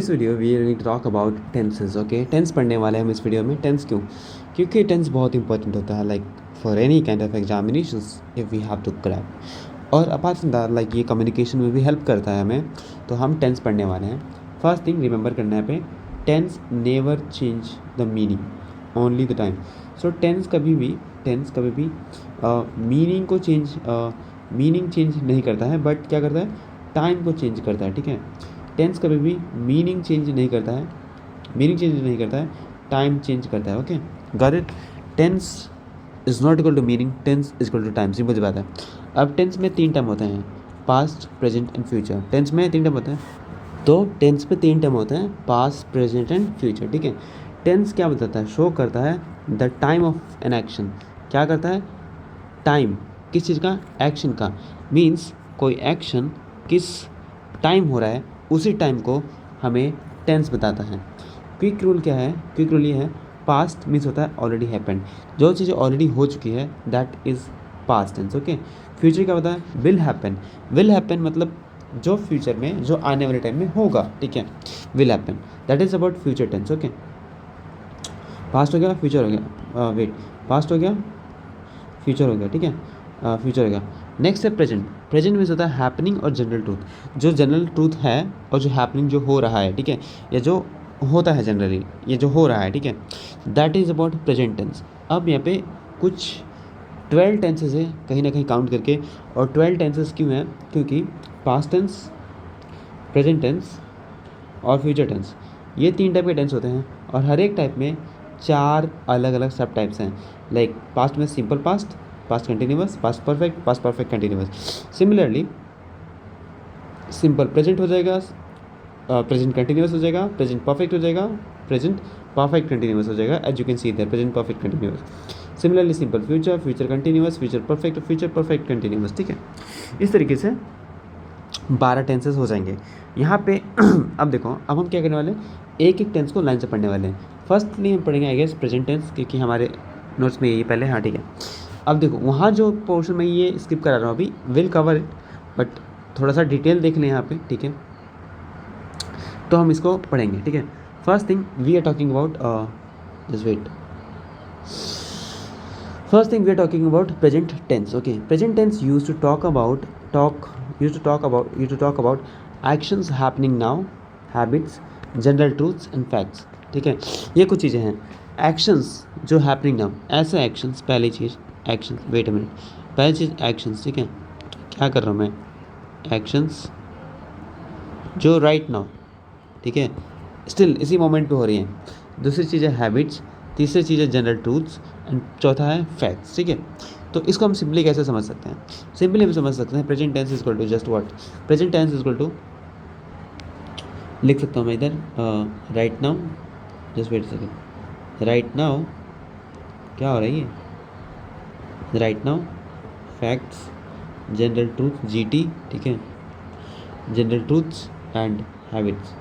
This video we are going to talk about tenses. Okay, tense पढ़ने वाले हैं हम इस वीडियो में. टेंस क्यों? क्योंकि टेंस बहुत इंपॉर्टेंट होता है like for any kind of examinations if we have to crack. और अपार्ट फ्रॉम दैट लाइक ये कम्युनिकेशन में भी हेल्प करता है हमें. तो हम टेंस पढ़ने वाले हैं. फर्स्ट थिंग रिमेंबर करना है पे, tense never change the meaning, only the time. So tense कभी भी मीनिंग चेंज नहीं करता है, बट क्या करता है, टाइम को चेंज करता है. ठीक है, टेंस कभी भी मीनिंग चेंज नहीं करता है, टाइम चेंज करता है. Okay, got it. Tense is not equal to meaning, tense is equal to time. Simple सी बात है. अब टेंस में 3 टर्म होते हैं, past, present and future. Tense में 3 टर्म होते हैं, तो टेंस में 3 टर्म होते हैं, पास्ट, प्रेजेंट एंड फ्यूचर. ठीक है, टेंस क्या बताता है, शो करता है the time of an action. क्या करता है, टाइम किस चीज़ का, एक्शन का. मीन्स कोई एक्शन किस टाइम हो रहा है, उसी टाइम को हमें टेंस बताता है. क्विक रूल क्या है, क्विक रूल ये है, पास्ट मीन्स होता है ऑलरेडी हैपेंड. जो चीज़ें ऑलरेडी हो चुकी है that is past tense. Okay, future क्या होता है, विल हैपन मतलब जो फ्यूचर में, जो आने वाले टाइम में होगा. ठीक है, will happen, that is about future tense. Okay, past हो गया, फ्यूचर हो गया, पास्ट हो गया, फ्यूचर हो गया. ठीक है, फ्यूचर हो गया. नेक्स्ट है प्रेजेंट. प्रेजेंट मीन्स होता है हैपनिंग और जनरल ट्रूथ. जो जनरल ट्रूथ है और जो हैपनिंग जो हो रहा है, ठीक है, या जो होता है जनरली, ये जो हो रहा है, ठीक है, that is about present tense. अब यहाँ पे कुछ 12 टेंसेज है कहीं ना कहीं काउंट करके. और 12 टेंसेज क्यों हैं, क्योंकि पास्ट टेंस, प्रेजेंट टेंस और फ्यूचर टेंस, ये 3 टाइप के टेंस होते हैं. और हर एक टाइप में 4 अलग अलग सब टाइप्स हैं. लाइक पास्ट में simple past, past continuous, past perfect continuous. Similarly simple present हो जाएगा, प्रेजेंट कंटिन्यूअस हो जाएगा, प्रेजेंट परफेक्ट हो जाएगा, प्रेजेंट परफेक्ट कंटिन्यूअस हो जाएगा. As you can see there, present perfect continuous. Similarly simple future continuous, future perfect continuous. ठीक है, इस तरीके से 12 टेंसेस हो जाएंगे यहाँ पे. अब देखो, अब हम क्या करने वाले हैं, एक एक टेंस को लाइन से पढ़ने वाले हैं. फर्स्टली हम पढ़ेंगे आई गेस प्रेजेंट टेंस, क्योंकि हमारे नोट्स में यही पहले. हाँ ठीक है, अब देखो वहाँ जो पोर्शन में ये स्किप करा रहा हूँ अभी, विल कवर इट, बट थोड़ा सा डिटेल देख लें यहाँ पे. ठीक है, तो हम इसको पढ़ेंगे. ठीक है, first thing we are talking about, just wait. First thing we are talking about present tense. Okay, present tense use to talk about actions happening now, habits, general truths and facts. ठीक है, ये कुछ चीज़ें हैं. Actions जो happening now, ऐसे actions, पहली चीज़ actions, wait a minute, पहली चीज़ एक्शंस. ठीक है, क्या कर रहा हूँ मैं, एक्शंस जो राइट नाउ, ठीक है, स्टिल इसी मोमेंट पे हो रही हैं. दूसरी चीज़ है हैबिट्स, तीसरी चीज़ है जनरल ट्रूथ्स एंड चौथा है फैक्ट्स. ठीक है, तो इसको हम सिंपली कैसे समझ सकते हैं, सिंपली हम समझ सकते हैं present tense is equal to just what, present tense is equal to, लिख सकता हूँ मैं इधर, right now, just wait second, right now क्या हो रही है, right now, facts, general truth GT. ठीक है, general truths and habits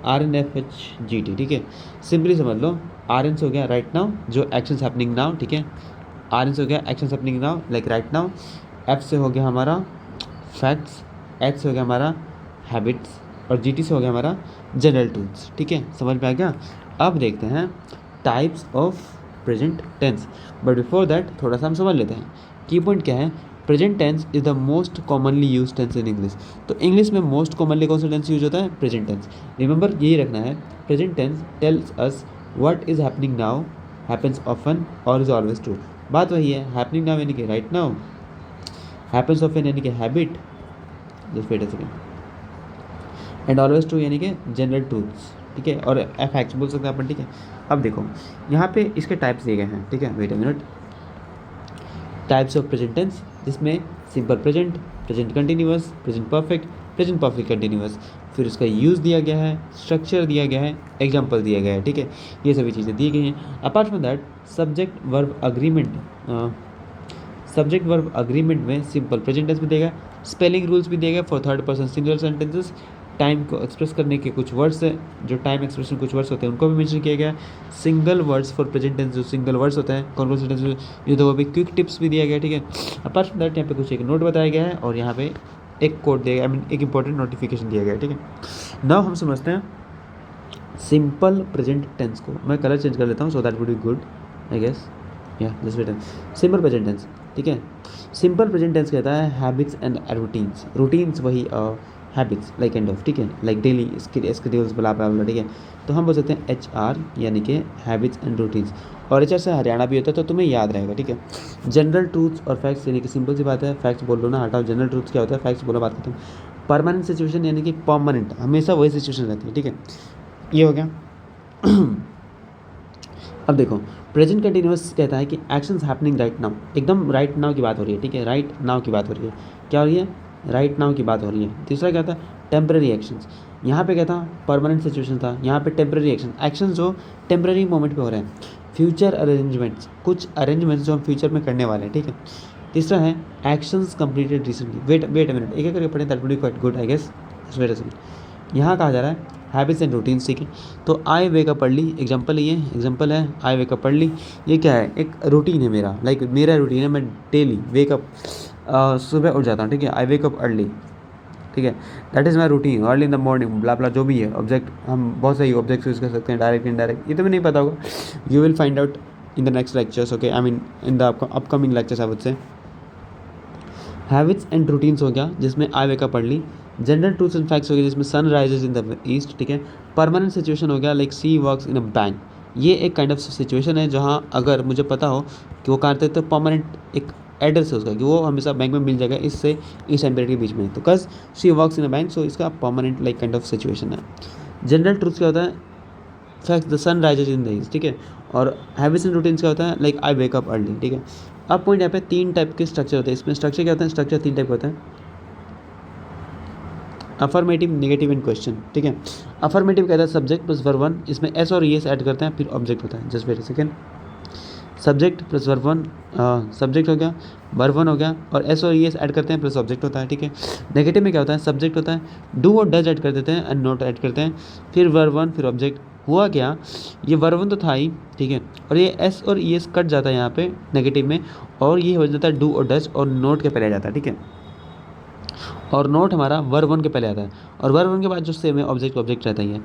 RNFH GT. ठीक है, सिंपली समझ लो, RN से हो गया राइट नाउ, जो एक्शंस हैपनिंग नाउ. ठीक है, RN से हो गया actions happening now like right now. F से हो गया हमारा फैक्ट्स, H से हो गया हमारा हैबिट्स और GT से हो गया हमारा जनरल ट्रूथ्स. ठीक है, समझ में आ गया. अब देखते हैं types of present tense, but before that थोड़ा सा हम समझ लेते हैं. की पॉइंट क्या है, present tense is the most commonly use tense in English. तो इंग्लिश में मोस्ट कॉमनली कौन सा टेंस यूज होता है, प्रेजेंट टेंस. रिमेंबर यही रखना है, present tense tells us what is happening now, happens often और इज ऑलवेज ट्रू. बात वही है, हैपनिंग नाउ यानी कि राइट नाउ, हैपन्स ऑफन यानी कि habit, just wait a second, and always true यानी कि जनरल ट्रूथ्स. ठीक है, और फैक्ट्स बोल सकते हैं अपन. ठीक है, अब देखो यहाँ पे इसके टाइप्स दिए गए हैं. ठीक है, wait a minute. Types of present tense, जिसमें simple present, present continuous, present perfect continuous, फिर उसका यूज़ दिया गया है, स्ट्रक्चर दिया गया है, एग्जाम्पल दिया गया है. ठीक है, ये सभी चीज़ें दी गई हैं. Apart from that subject verb agreement में सिंपल प्रेजेंट टेंस भी देगा, स्पेलिंग रूल्स भी देगा for third person singular sentences. Time को एक्सप्रेस करने के कुछ वर्ड्स हैं, जो टाइम एक्सप्रेशन कुछ वर्ड्स होते हैं उनको भी मेंशन किया गया है. Single words for present tense, जो सिंगल वर्ड्स होते हैं कौन कौन से टेंस, ये तो वो भी क्विक टिप्स भी दिया गया है. ठीक है, अपार्ट फ्रॉम दैट यहाँ पे कुछ एक नोट बताया गया है और यहाँ पे एक कोड दिया गया, आई मीन एक इंपॉर्टेंट नोटिफिकेशन दिया गया, ठीक है। नाउ हम समझते हैं सिंपल प्रेजेंट टेंस को। मैं कलर चेंज कर लेता हूँ so that would be good I guess. या just wait, simple present tense, ठीक है। सिंपल प्रेजेंट टेंस कहता है हैबिट्स एंड रूटीन्स। रूटीन्स वही हैबिट्स लाइक काइंड ऑफ, ठीक है, लाइक डेली स्केड्यूल्स बला बला, ठीक है। तो हम बोल सकते हैं HR यानी कि हैबिट्स एंड रूटीन्स, और HR से हरियाणा भी होता है तो तुम्हें याद रहेगा, ठीक है। जनरल ट्रूथ्स और फैक्ट्स यानी कि सिंपल सी बात है, फैक्ट्स बोल लो ना, हटाओ। जनरल ट्रूथ्स क्या होता है, फैक्ट्स बोलो, बात करते हैं। परमानेंट सिचुएशन यानी कि परमानेंट, हमेशा वही सिचुएशन रहती है, ठीक है। ये हो गया। अब देखो प्रेजेंट कंटिन्यूअस कहता है कि एक्शंस हैपनिंग राइट नाउ, एकदम राइट नाउ की बात हो रही है, ठीक है। राइट नाउ की बात हो रही है, क्या हो रही है, राइट नाउ की बात हो रही है। तीसरा क्या था, टेम्पररी एक्शंस। यहाँ पे क्या था, परमानेंट सिचुएशन था, यहाँ पे टेम्पररी एक्शंस जो टेम्पररी मोमेंट पे हो रहे हैं। फ्यूचर अरेंजमेंट्स, कुछ अरेंजमेंट्स जो हम फ्यूचर में करने वाले हैं, ठीक है। तीसरा है actions completed recently. Wait a minute, एक एक करके पढ़ें, that would be quite good I guess. Wait a second, यहाँ कहा जा रहा है हैबिट्स एंड रूटीन्स, ठीक है। तो आई वेकअप अर्ली, एग्जांपल ये एग्जांपल है, आई वेकअप अर्ली, ये क्या है, एक रूटीन है मेरा, लाइक मेरा रूटीन है, मैं डेली वेकअप सुबह उठ जाता हूँ, ठीक है। आई वेकअप अर्ली, ठीक है, that is my routine, early in the morning, blah blah जो भी है। ऑब्जेक्ट हम बहुत सही ऑब्जेक्ट यूज़ कर सकते हैं, डायरेक्ट इनडायरेक्ट, ये तो भी नहीं पता होगा, you will find out in the next lectures, okay, I mean in the upcoming lectures I would say. Habits and routines हो गया जिसमें I wake up early. General truths and facts हो गया जिसमें sun rises in the east, ठीक है। Permanent situation हो गया like she works in a bank, ये एक काइंड ऑफ सिचुएशन है जहाँ अगर मुझे पता हो कि वो करते तो परमानेंट एक एड्रेस है उसका कि वो हमेशा बैंक में मिल जाएगा इससे इस टाइम पीरियड के बीच में, तो cause she works in a bank, so इसका permanent like kind of situation है। जनरल ट्रूथ्स क्या होता है, fact the sun rises in the east, ठीक है। और हैबिट्स एंड रूटीन्स क्या होता है, लाइक आई वेकअप अर्ली, ठीक है। अब पॉइंट यहाँ पे तीन टाइप के स्ट्रक्चर होते हैं, इसमें स्ट्रक्चर क्या होता है, स्ट्रक्चर तीन टाइप होता है, अफर्मेटिव, नेगेटिव एंड क्वेश्चन, ठीक है। अफर्मेटिव कहता है सब्जेक्ट प्लस वर्ब वन, इसमें एस और एस ऐड करते हैं फिर ऑब्जेक्ट होता है। Just wait second, subject plus verb one, subject हो गया, वर्ब वन हो गया, और एस और एस ऐड करते हैं प्लस ऑब्जेक्ट होता है, ठीक है। नेगेटिव में क्या होता है, सब्जेक्ट होता है, डू और डज ऐड कर देते हैं एंड नॉट ऐड करते हैं, फिर वर्ब वन फिर ऑब्जेक्ट। हुआ क्या, ये वर्ब वन तो था ही, ठीक है, और ये एस और एस कट जाता है यहाँ पे नेगेटिव में, और ये हो जाता है डू और डज, और नोट के पहले आ जाता है, ठीक है। और नोट हमारा वर्ब वन के पहले आता है, और वर्ब वन के बाद जो सेम है ऑब्जेक्ट ऑब्जेक्ट रहता ही है।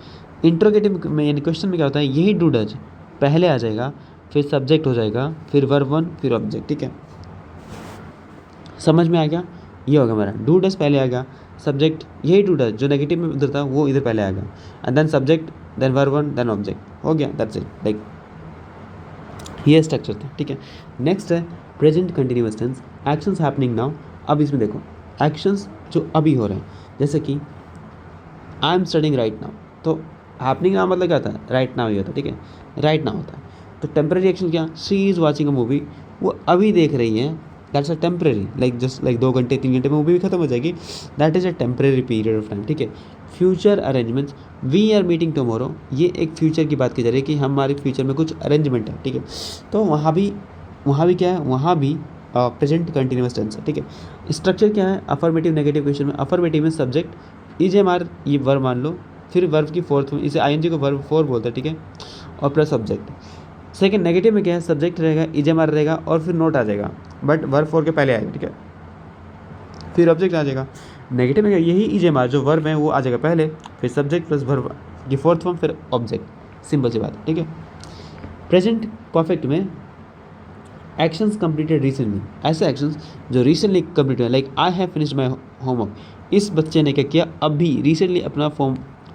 इंट्रोगेटिव में यानी क्वेश्चन में क्या होता है, यही डू डज पहले आ जाएगा, फिर सब्जेक्ट हो जाएगा, फिर वर्ब वन फिर ऑब्जेक्ट, ठीक है। समझ में आ गया, ये होगा मेरा डू डज पहले आएगा, सब्जेक्ट यही डू डज जो नेगेटिव में उधर था वो इधर पहले आएगा, and then subject then verb one then object, हो गया, दैट्स इट, लाइक ये स्ट्रक्चर था, ठीक है। नेक्स्ट है present continuous tense, actions happening now. अब इसमें देखो एक्शंस जो अभी हो रहे हैं, जैसे कि I am studying right now, तो हैपनिंग नाउ मतलब क्या होता है, राइट नाउ ही होता है, ठीक है, राइट नाउ होता है। तो टेम्पररी एक्शन क्या, she is watching a movie, वो अभी देख रही है, that's a temporary, like just like 2 घंटे 3 घंटे में मूवी भी खत्म हो जाएगी, that is a temporary period of time, ठीक है। Future arrangements, we are meeting tomorrow, ये एक फ्यूचर की बात की जा रही है कि हमारे फ्यूचर में कुछ अरेंजमेंट है, ठीक है। तो वहाँ भी क्या है, वहाँ भी प्रेजेंट कंटिन्यूअस टेंस है, ठीक है। स्ट्रक्चर क्या है, अफर्मेटिव नेगेटिव क्वेश्चन में अफर्मेटिव में सब्जेक्ट EJMR ये वर्ब मान लो, फिर वर्ब की फोर्थ में इसे ING को वर्ब 4 बोलते हैं, ठीक है, और प्लस ऑब्जेक्ट। सेकंड नेगेटिव में क्या है, सब्जेक्ट रहेगा, EJMR रहेगा, और फिर नोट आ जाएगा, बट वर्ब 4 के पहले आएगा, ठीक है, फिर ऑब्जेक्ट आ जाएगा। नेगेटिव में यही EJMR जो वर्ब है वो आ जाएगा पहले, फिर सब्जेक्ट प्लस वर्ब की फोर्थ फॉर्म फिर ऑब्जेक्ट, सिंपल सी बात, ठीक है। प्रेजेंट परफेक्ट में एक्शंस कंप्लीटेड रिसेंटली, ऐसे एक्शंस जो रिसेंटली कंप्लीट हुए, like I have finished my homework, इस बच्चे ने क्या किया, अभी रिसेंटली अपना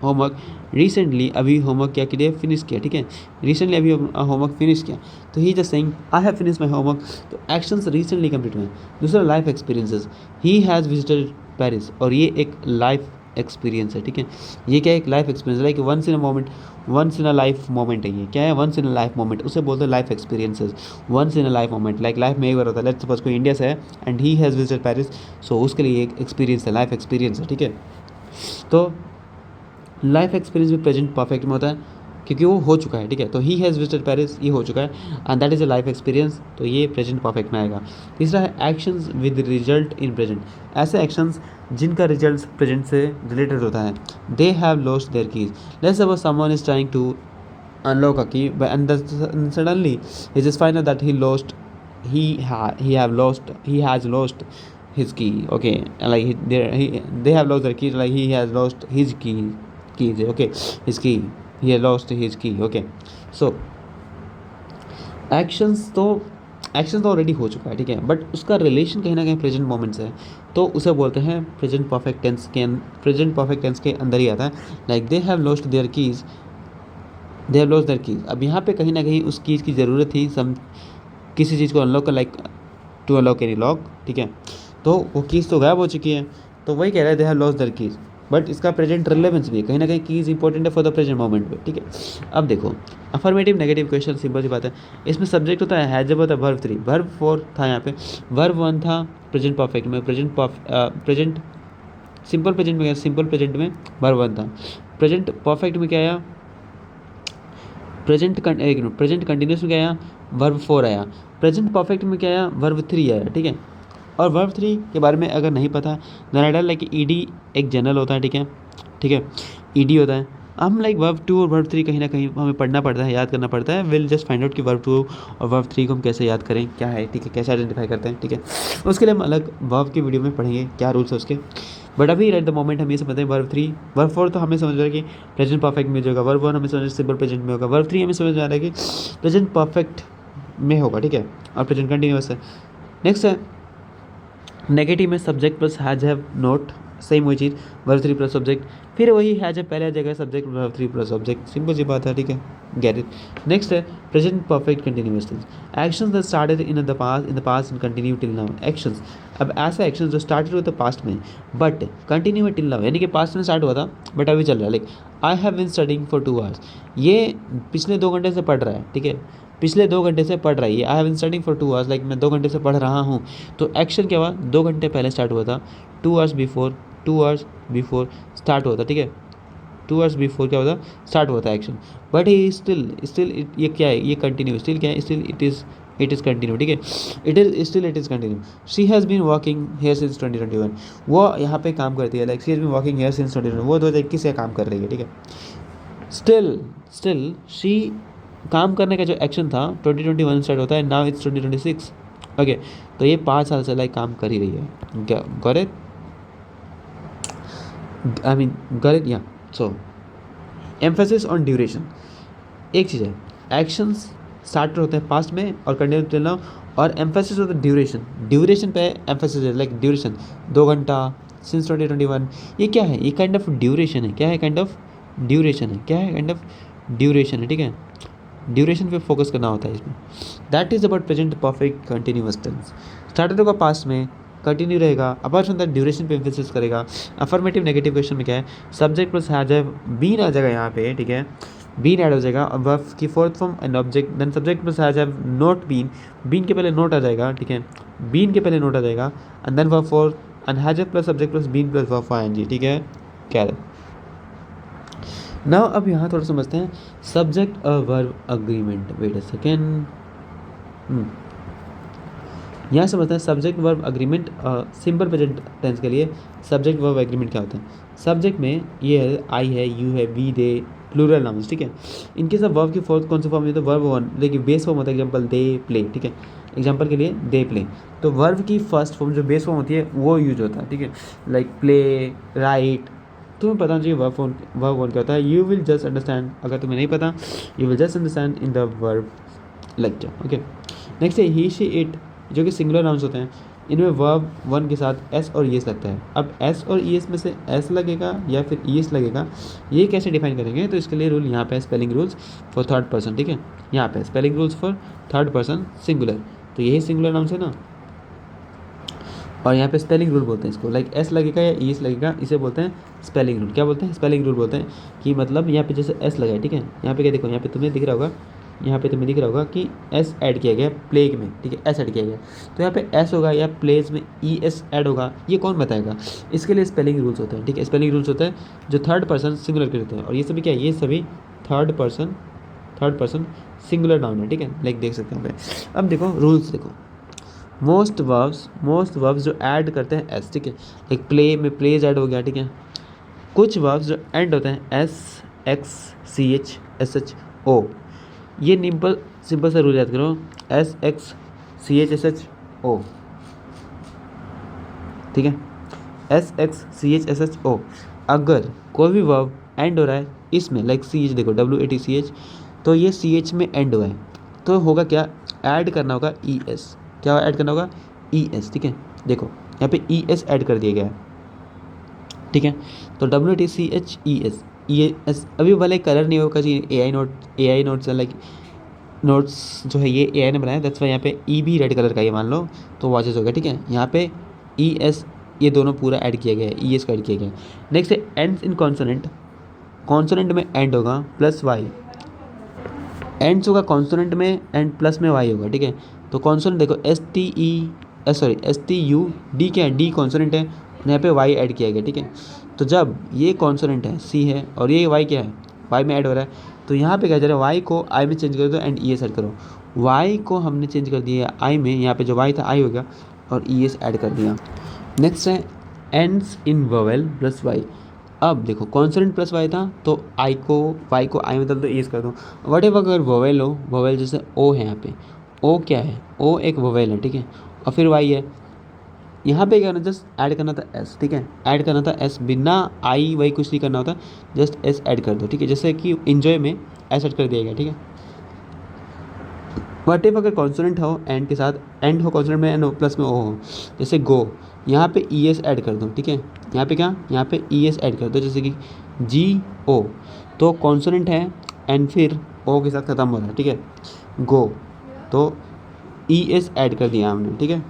होमवर्क, रिसेंटली अभी होमवर्क क्या किया, फिनिश किया, ठीक है, रिसेंटली अभी होमवर्क फिनिश किया, तो he just saying I have finish my homework, तो एक्शंस रिसेंटली कंप्लीट हुए। दूसरा life experiences, he has visited Paris, और ये एक लाइफ एक्सपीरियंस है, ठीक है, ये क्या है, एक life experience, like once in a moment, once in a life moment है, ये क्या है, once in a life moment, उसे बोलते हैं life experiences, once in a life moment, like life में एक बार होता है, लेट्स सपोज कोई इंडिया से है and he has visited Paris, so उसके लिए एक एक्सपीरियंस है, लाइफ एक्सपीरियंस है, ठीक है। तो लाइफ एक्सपीरियंस भी प्रेजेंट परफेक्ट में होता है क्योंकि वो हो चुका है, ठीक है, तो ही हैज़ विजिटेड पेरिस ये हो चुका है, and that is a life experience, तो ये प्रेजेंट परफेक्ट में आएगा। तीसरा है actions with result in present, ऐसे एक्शंस जिनका रिजल्ट प्रेजेंट से रिलेटेड होता है। They have lost their keys, let's suppose someone is trying to unlock a key and suddenly he just find out that he has lost his key. Okay, like they have lost their keys, like he has lost his keys. Okay, his key, he has lost his key. Okay, so actions तो already हो चुका है, ठीक है, but उसका relation कहीं ना कहीं प्रेजेंट मोमेंट से है, तो उसे बोलते हैं प्रेजेंट परफेक्ट टेंस के अंदर ही आता है। Like they have lost there keys, they have lost there keys. अब यहाँ पे कहीं ना कहीं उस कीज़ की ज़रूरत थी किसी चीज़ को अनलॉक कर, like to unlock any lock, ठीक है, तो वो कीज़ तो गायब हो चुकी है, तो वही कह रहा है they have lost there keys, but इसका प्रेजेंट रिलेवेंस भी है, कहीं ना कहीं कीज़ इंपॉर्टेंट है फॉर द प्रेजेंट मोमेंट में, ठीक है। अब देखो अफर्मेटिव नेगेटिव क्वेश्चन, सिंपल सी बात है, इसमें सब्जेक्ट होता है हैज, जब होता है वर्ब 3, वर्ब 4 था यहाँ पे, वर्ब 1 था प्रेजेंट परफेक्ट में, प्रेजेंट सिंपल प्रेजेंट में, सिंपल प्रेजेंट में वर्ब 1 था, प्रेजेंट परफेक्ट में क्या आया, प्रेजेंट कंटिन्यूस में क्या आया, वर्ब 4 आया, प्रेजेंट परफेक्ट में क्या आया, वर्ब 3 आया, ठीक है। और वर्ब 3 के बारे में अगर नहीं पता, then I tell like ED एक जनरल होता है, ठीक है, ठीक है, ईडी होता है। हम लाइक वर्ब 2 और वर्ब 3 कहीं ना कहीं हमें पढ़ना पड़ता है, याद करना पड़ता है। विल जस्ट फाइंड आउट कि वर्ब 2 और वर्ब 3 को हम कैसे याद करें, क्या है, ठीक है, कैसे आइडेंटिफाई करते हैं, ठीक है, उसके लिए हम अलग वर्ब की वीडियो में पढ़ेंगे क्या रूल्स है उसके। बट अभी एट द मोमेंट हम ये समझते हैं वर्ब 3, वर्ब 4 तो हमें समझ रहा है कि प्रेजेंट परफेक्ट में होगा, वर्ब 1 हमें समझ सिंपल प्रेजेंट में होगा, वर्ब 3 हमें समझ में आ रहा है कि प्रेजेंट परफेक्ट में होगा, ठीक है, और प्रेजेंट कंटिन्यूअस है। नेक्स्ट है नेगेटिव में subject plus has have note, same वही चीज़, वर्ब 3 प्लस सब्जेक्ट, फिर वही हैज है पहले जगह subject, verb 3 plus subject, simple सी बात है, ठीक है, गेट इट। नेक्स्ट है present perfect continuous tense, actions that started in the past and continue till now. Actions, अब ऐसा एक्शंस जो स्टार्टेड होता है पास्ट में बट कंटिन्यू टिल नाउ, यानी कि पास्ट में स्टार्ट हुआ था बट अभी चल रहा है। Like I have been studying for 2 hours, ये पिछले 2 घंटे से पढ़ रहा है, ठीक है, पिछले 2 घंटे से पढ़ रही है। I have been studying for 2 hours, like मैं 2 घंटे से पढ़ रहा हूँ, तो एक्शन क्या हुआ, 2 घंटे पहले स्टार्ट हुआ था, 2 आवर्स बिफोर स्टार्ट हुआ था, ठीक है, 2 आवर्स बिफोर क्या होता स्टार्ट हुआ था एक्शन, बट ही स्टिल ये क्या है, ये कंटिन्यू, स्टिल क्या है, स्टिल इट इज़ कंटिन्यू, ठीक है, it is continue. She has been working here since 2021, वो यहाँ पे काम करती है, like she has been working here since 2021, वो 2021 से काम कर रही है, ठीक है। स्टिल शी, काम करने का जो एक्शन था 2021 स्टार्ट होता है, नाउ इट्स 2026, ओके, तो ये 5 साल से लाइक काम कर ही रही है, क्या got it, I mean got it, या सो एम्फेसिस ऑन ड्यूरेशन, एक चीज़ है, एक्शंस स्टार्ट होते हैं पास्ट में और कंटिन्यू टिल नाउ, और एम्फेसिस होता है ड्यूरेशन पे एम्फेसिस है, लाइक ड्यूरेशन 2 घंटा सिंस 2021, ये क्या है, ये काइंड ऑफ ड्यूरेशन है, क्या है, काइंड ऑफ ड्यूरेशन है, क्या है, काइंड ऑफ ड्यूरेशन है, ठीक है, ड्यूरेशन पे फोकस करना होता है इसमें। That is about present perfect continuous tense, started होगा पास्ट में, कंटिन्यू रहेगा, अपार्ट फ्रॉम दैट ड्यूरेशन पे एम्फेसिस करेगा। अफर्मेटिव नेगेटिव क्वेश्चन में क्या है, subject plus has have been आ जाएगा यहाँ पे, ठीक है, बीन ऐड हो जाएगा, और वर्ब की fourth form and object, then subject plus has have not been के पहले नोट आ जाएगा, ठीक है, बीन के पहले नोट आ जाएगा, and then verb four and has have plus subject plus been plus verb ING, ठीक है, क्या नाउ। अब यहाँ थोड़ा समझते हैं सब्जेक्ट और verb agreement, wait a second, यहाँ समझते हैं subject verb agreement, simple present tense के लिए सब्जेक्ट वर्ब एग्रीमेंट क्या होता है। सब्जेक्ट में ये है, आई है, यू है, वी, दे, प्लूरल नाउन्स, ठीक है। इनके सब वर्ब की फोर्थ कौन सा फॉर्म है, तो वर्ब 1, देखिए बेस फॉर्म होता है, एग्जांपल दे प्ले, ठीक है, एग्जांपल के लिए दे प्ले, तो वर्ब की फर्स्ट फॉर्म जो बेस फॉर्म होती है वो यूज होता है, ठीक है, लाइक प्ले, राइट, तुम्हें पता चाहिए वर्ब वन क्या होता है, यू विल जस्ट अंडरस्टैंड, अगर तुम्हें नहीं पता you will just understand in the verb lecture, okay. Next है ही, शी, इट, जो कि सिंगुलर नाउन्स होते हैं, इनमें वर्ब 1 के साथ एस और ईएस लगता है। अब एस और ईएस में से एस लगेगा या फिर ईएस लगेगा, ये कैसे डिफाइन करेंगे, तो इसके लिए रूल यहाँ पे spelling rules for third person, ठीक है, यहाँ पे spelling rules for third person singular, तो यही सिंगुलर नाउन्स है ना, और यहाँ पे स्पेलिंग रूल बोलते हैं इसको, लाइक एस लगेगा या ईएस लगेगा, इसे बोलते हैं स्पेलिंग रूल। क्या बोलते हैं, स्पेलिंग रूल बोलते हैं, कि मतलब यहाँ पे जैसे एस लगा है, ठीक है, यहाँ पे क्या देखो, यहाँ पे तुम्हें दिख रहा होगा, यहाँ पे तुम्हें दिख रहा होगा कि एस ऐड किया गया प्लेग में, ठीक है, एस ऐड किया गया, तो यहाँ पे एस होगा या प्लेज में ई एस ऐड होगा, ये कौन बताएगा, इसके लिए स्पेलिंग रूल्स होते हैं, ठीक है, स्पेलिंग रूल्स होते हैं जो थर्ड पर्सन सिंगुलर के होते हैं, और ये सभी क्या है, ये सभी थर्ड पर्सन सिंगुलर नाउन है, ठीक है, लाइक देख सकते हैं। अब देखो रूल्स देखो, मोस्ट वर्ब्स जो ऐड करते हैं एस, ठीक है, एक प्ले में प्लेज ऐड हो गया, ठीक है, कुछ वर्ब्स जो एंड होते हैं S, X, C H, S H, O, ये सिंपल सा रूल याद करो, S, X, C H, S H, O, ठीक है, SXCHSHO, अगर कोई भी वर्ब एंड हो रहा है इसमें, लाइक सी एच, देखो WATCH, तो ये CH में एंड हुआ है तो होगा क्या, ऐड करना होगा ES, क्या ऐड करना होगा ES, ठीक है। देखो यहाँ पे ES ऐड कर दिया गया है, ठीक है। तो WATCHES अभी वाले कलर नहीं होगा जी, AI नोट्स लाइक नोट्स जो है ये AI ने बनाया, दैट्स वाई यहाँ पे E भी रेड कलर का ये मान लो तो वॉचेस हो गया, ठीक है। यहाँ पे ES ये दोनों पूरा ऐड किया गया है, ES का ऐड किया गया है। नेक्स्ट है एंड्स इन कॉन्सोनेंट, कॉन्सोनेंट में एंड होगा प्लस वाई, एंड्स होगा कॉन्सोनेंट में एंड प्लस में वाई होगा, ठीक है। तो कॉन्सोनेंट देखो STUD क्या है, D कॉन्सोनेंट है, यहाँ पे वाई ऐड किया गया, ठीक है। तो जब ये कॉन्सोनेंट है C है और ये वाई क्या है, वाई में ऐड हो रहा है, तो यहाँ पे क्या जा रहा है, वाई को आई में चेंज कर दो एंड ES ऐड करो। वाई को हमने चेंज कर दिया आई में, यहाँ पे जो वाई था आई हो गया और ES ऐड कर दिया। नेक्स्ट है ends in vowel plus Y, अब देखो कॉन्सोनेंट प्लस वाई था तो वाई को आई में बदल दो, ES कर दो। वट एवर अगर वोवेल हो, वोवेल जैसे ओ है, यहाँ पे ओ क्या है, ओ एक वोवेल है, ठीक है, और फिर वाई है, यहाँ पे क्या करना, जस्ट ऐड करना था S, ठीक है, ऐड करना था S, बिना आई वाई कुछ नहीं करना होता, जस्ट S ऐड कर दो, ठीक है। जैसे कि एंजॉय में S ऐड कर दिया गया, ठीक है। वट एवर अगर कॉन्सोनेंट हो एंड के साथ, एंड हो कॉन्सोनेंट में एंड प्लस में ओ हो, जैसे गो, यहाँ पे ES ऐड कर दो, ठीक है। यहाँ पे क्या, यहाँ पे ES ऐड कर दो, जैसे कि GO, तो कॉन्सोनेंट है एंड फिर O के साथ ख़त्म हो रहा है, ठीक है, गो, तो ES ऐड कर दिया हमने, ठीक है,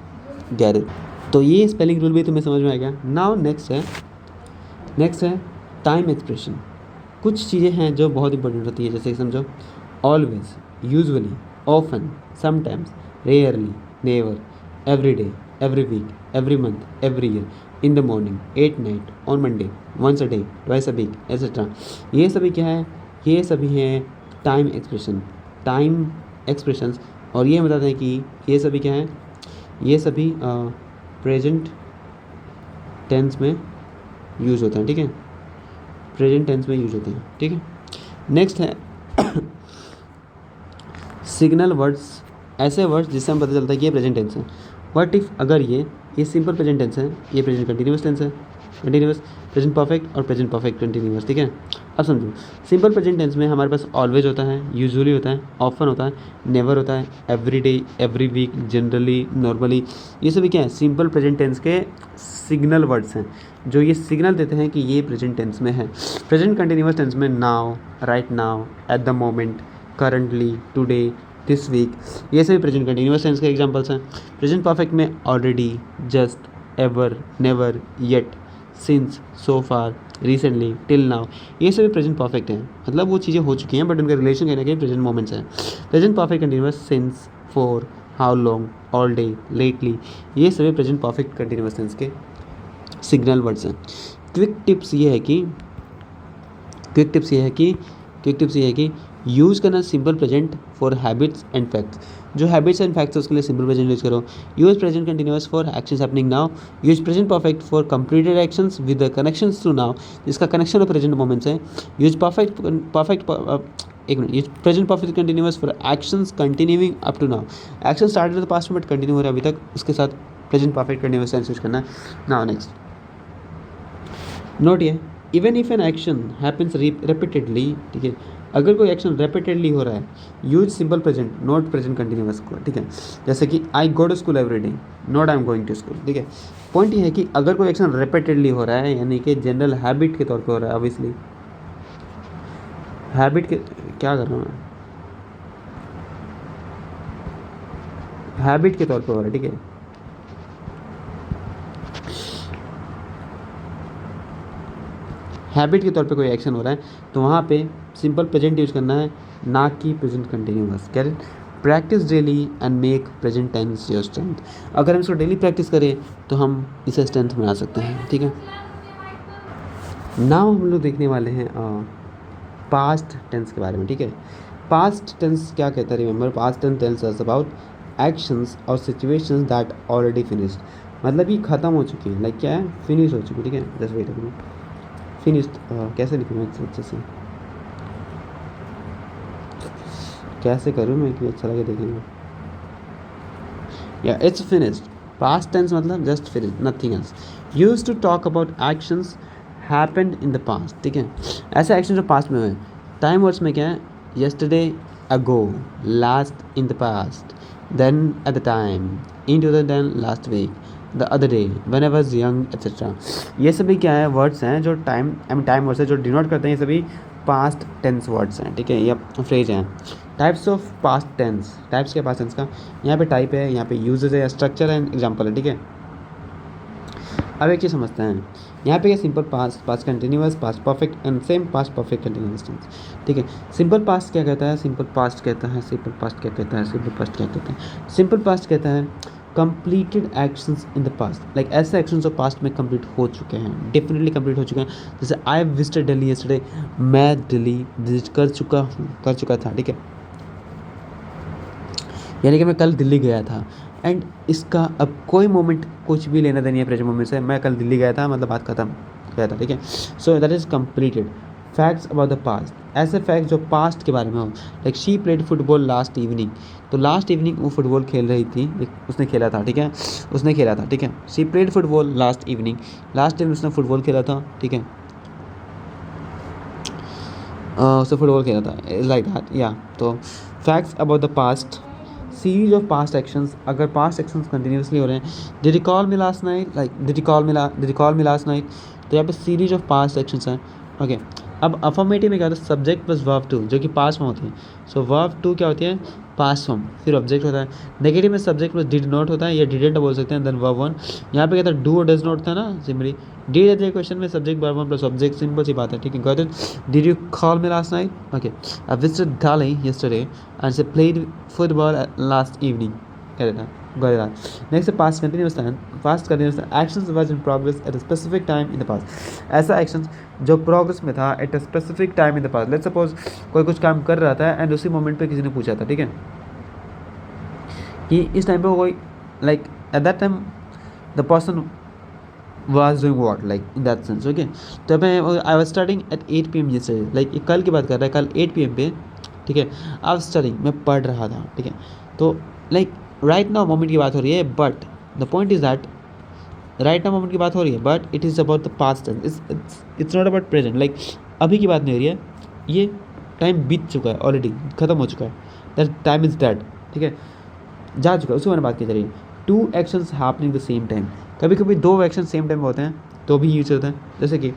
गैर। तो ये स्पेलिंग रूल भी तुम्हें समझ में आ गया। नाउ नेक्स्ट है टाइम एक्सप्रेशन। कुछ चीज़ें हैं जो बहुत इंपॉर्टेंट होती है, जैसे कि समझो always, usually, often, sometimes, rarely, never, every day, every week, every month, every year, in the morning, at night, on Monday, once a day, twice a week, etcetera. ये सभी क्या है, ये सभी हैं टाइम एक्सप्रेशंस, और ये बताते हैं कि ये सभी क्या है, ये सभी प्रेजेंट टेंस में यूज़ होते हैं, ठीक है, प्रेजेंट टेंस में यूज़ होते हैं, ठीक है। नेक्स्ट है सिग्नल वर्ड्स, ऐसे वर्ड्स जिससे हम पता चलता है कि ये प्रेजेंट टेंस है। व्हाट इफ़, अगर ये सिंपल प्रेजेंट टेंस है, ये प्रेजेंट कंटिन्यूस टेंस है, कंटिन्यूस, प्रेजेंट परफेक्ट और प्रेजेंट परफेक्ट कंटिन्यूस, ठीक है। अब समझो सिंपल प्रेजेंट टेंस में हमारे पास ऑलवेज होता है, यूजुअली होता है, ऑफन होता है, नेवर होता है, every day, every week, generally, normally, ये सभी क्या है, सिंपल प्रेजेंट टेंस के सिग्नल वर्ड्स हैं जो ये सिग्नल देते हैं कि ये प्रेजेंट टेंस में है। प्रेजेंट कंटिन्यूस टेंस में now, right now, at the moment, currently, today, this week, ये सभी प्रेजेंट कंटिन्यूस टेंस के एग्जांपल्स हैं। प्रेजेंट परफेक्ट में already, just, ever, never, yet, since, so far, recently, till now, ये सभी प्रेजेंट परफेक्ट हैं, मतलब वो चीज़ें हो चुकी हैं बट उनका रिलेशन कहीं ना कहीं प्रेजेंट मोमेंट्स है। Present perfect continuous, since, for, how long, all day, lately, ये सभी प्रेजेंट परफेक्ट कंटिन्यूस टेंस के सिग्नल वर्ड्स हैं। क्विक टिप्स ये है कि यूज़ करना simple present for habits and facts, जो हैबिट्स एंड फैक्ट्स उसके लिए सिंपल प्रेजेंट यूज करो। Use present continuous for actions happening now, use present perfect for completed actions with the connections to now, जिसका connection of present moments है। Use use present perfect continuous for actions continuing up to now, action started the past में but continue हो रहा है अभी तक, उसके साथ present perfect continuous tense use करना है। नाउ नेक्स्ट नोट ये, even if an action happens repeatedly, ठीक है, अगर कोई एक्शन रिपीटेडली हो रहा है, use simple present, not present continuous को, ठीक है। जैसे कि I go to school every day, not I am going to school, ठीक है। पॉइंट ये है कि अगर कोई एक्शन रिपीटेडली हो रहा है, यानी कि जनरल हैबिट के तौर पे हो रहा है, ऑब्वियसली हैबिट के, क्या कर रहा हूँ मैं, हैबिट के तौर पे हो रहा है, ठीक है। हैबिट के तौर पे कोई एक्शन हो रहा है तो वहाँ पे सिंपल प्रेजेंट यूज करना है, ना कि प्रेजेंट कंटिन्यूअस। क्या, practice daily and make present tense your strength. अगर हम इसको डेली प्रैक्टिस करें तो हम इसे स्ट्रेंथ बना सकते हैं, ठीक है। नाउ हम लोग देखने वाले हैं पास्ट टेंस के बारे में, ठीक है। पास्ट टेंस क्या कहता है, remember past tense tells us about actions और सिचुएशंस दैट ऑलरेडी फिनिश्ड, मतलब ये ख़त्म हो चुकी है, लाइक क्या है, फिनिश हो चुकी है, ठीक है। Just wait a minute, finished कैसे लिखूँ मैं अच्छे से, कैसे करूँ मैं कि अच्छा लगे देखेंगे, या इट्स फिनिश्ड, पास्ट टेंस मतलब जस्ट फिर nothing else. Use to talk about actions happened in the past, ठीक है, ऐसे एक्शन जो पास्ट में हुए। टाइम वर्ड्स में क्या है, yesterday, ago, last, in the past, then, at the time, in to the then, last week, the other day, when I was young, etcetera. ये सभी क्या है, वर्ड्स हैं जो टाइम वर्ड्स है जो डिनोट करते हैं, ये सभी पास्ट टेंस वर्ड्स हैं, ठीक है, ये फ्रेज हैं। Types of past tense, types के पास्ट टेंस का यहाँ पे टाइप है, यहाँ पे यूजेज है, स्ट्रक्चर है, एग्जाम्पल है, ठीक है। अब एक चीज़ समझते हैं, यहाँ पे क्या simple past, past continuous, past perfect and same past perfect continuous tense, ठीक है। सिंपल पास्ट क्या कहता है, सिंपल पास्ट कहता है, सिंपल पास्ट क्या कहता है, सिंपल पास्ट क्या कहता है, सिंपल पास्ट कहता है completed actions in the past, like ऐसे एक्शंस जो पास्ट में कंप्लीट हो चुके हैं, डेफिनेटली कंप्लीट हो चुके हैं। जैसे आई विजिटेड दिल्ली यस्टरडे, मैं दिल्ली विजिट कर चुका था, ठीक है, यानी कि मैं कल दिल्ली गया था। एंड इसका अब कोई मोमेंट कुछ भी लेना देनी है प्रेजेंट मोमेंट से, मैं कल दिल्ली गया था मतलब बात खत्म, गया था, ठीक है। So that is completed. Facts about the past, ऐसे फैक्ट्स जो पास्ट के बारे में हो, like she played football last evening, तो लास्ट इवनिंग वो फुटबॉल खेल रही थी, उसने खेला था, ठीक है, उसने खेला था, ठीक है। She played football last evening, last time उसने फुटबॉल खेला था, ठीक है, उसने फुटबॉल खेला था, लाइक दैट, या। तो facts about the past, series of past actions, अगर पास्ट एक्शंस कंटिन्यूसली हो रहे हैं, did you call me last night, like did you call me last night, तो यहाँ पे सीरीज ऑफ पास्ट एक्शंस हैं, ओके। अब अफर्मेटिव में क्या होता है, सब्जेक्ट प्लस वर्ब टू, जो कि पास्ट में होती है। सो वर्ब टू क्या होती है, पास्ट फॉर्म, फिर ऑब्जेक्ट होता है। नेगेटिव में सब्जेक्ट प्लस डिड नॉट होता है, या डिडेंट बोल सकते हैं, देन वर्ब वन। यहाँ पे क्या था, डू और डज नॉट था ना, simply did as a question में subject verb one plus object, simple सी बात है, ठीक है। Got it, did you call me last night, okay. I visited Delhi yesterday and she played football last evening, कह देता got it. Next है past continuous time, past continuous time, actions was in progress at a specific time in the past, ऐसा actions जो progress में था at a specific time in the past। Let's suppose कोई कुछ काम कर रहा था एंड उसी मोमेंट पे किसी ने पूछा था, ठीक है, कि इस टाइम पे कोई like at that time the person was doing what, like in that sense, okay। तो मैं I was studying at 8 PM yesterday, like कल की बात कर रहा है, कल 8 PM पे, ठीक है, I was studying, मैं पढ़ रहा था, ठीक है। तो लाइक राइट नाउ मोमेंट की बात हो रही है, but the point is that right now moment की बात हो रही है, but it is about the past tense, it's not about present, like अभी की बात नहीं हो रही है, ये टाइम बीत चुका है, ऑलरेडी खत्म हो चुका है, दैट टाइम इज डेड, ठीक है, जा चुका है, उसके बारे में बात की जा रही है। Two actions happening the same time, कभी कभी दो एक्शन सेम टाइम में होते हैं तो भी यूज होता है, जैसे कि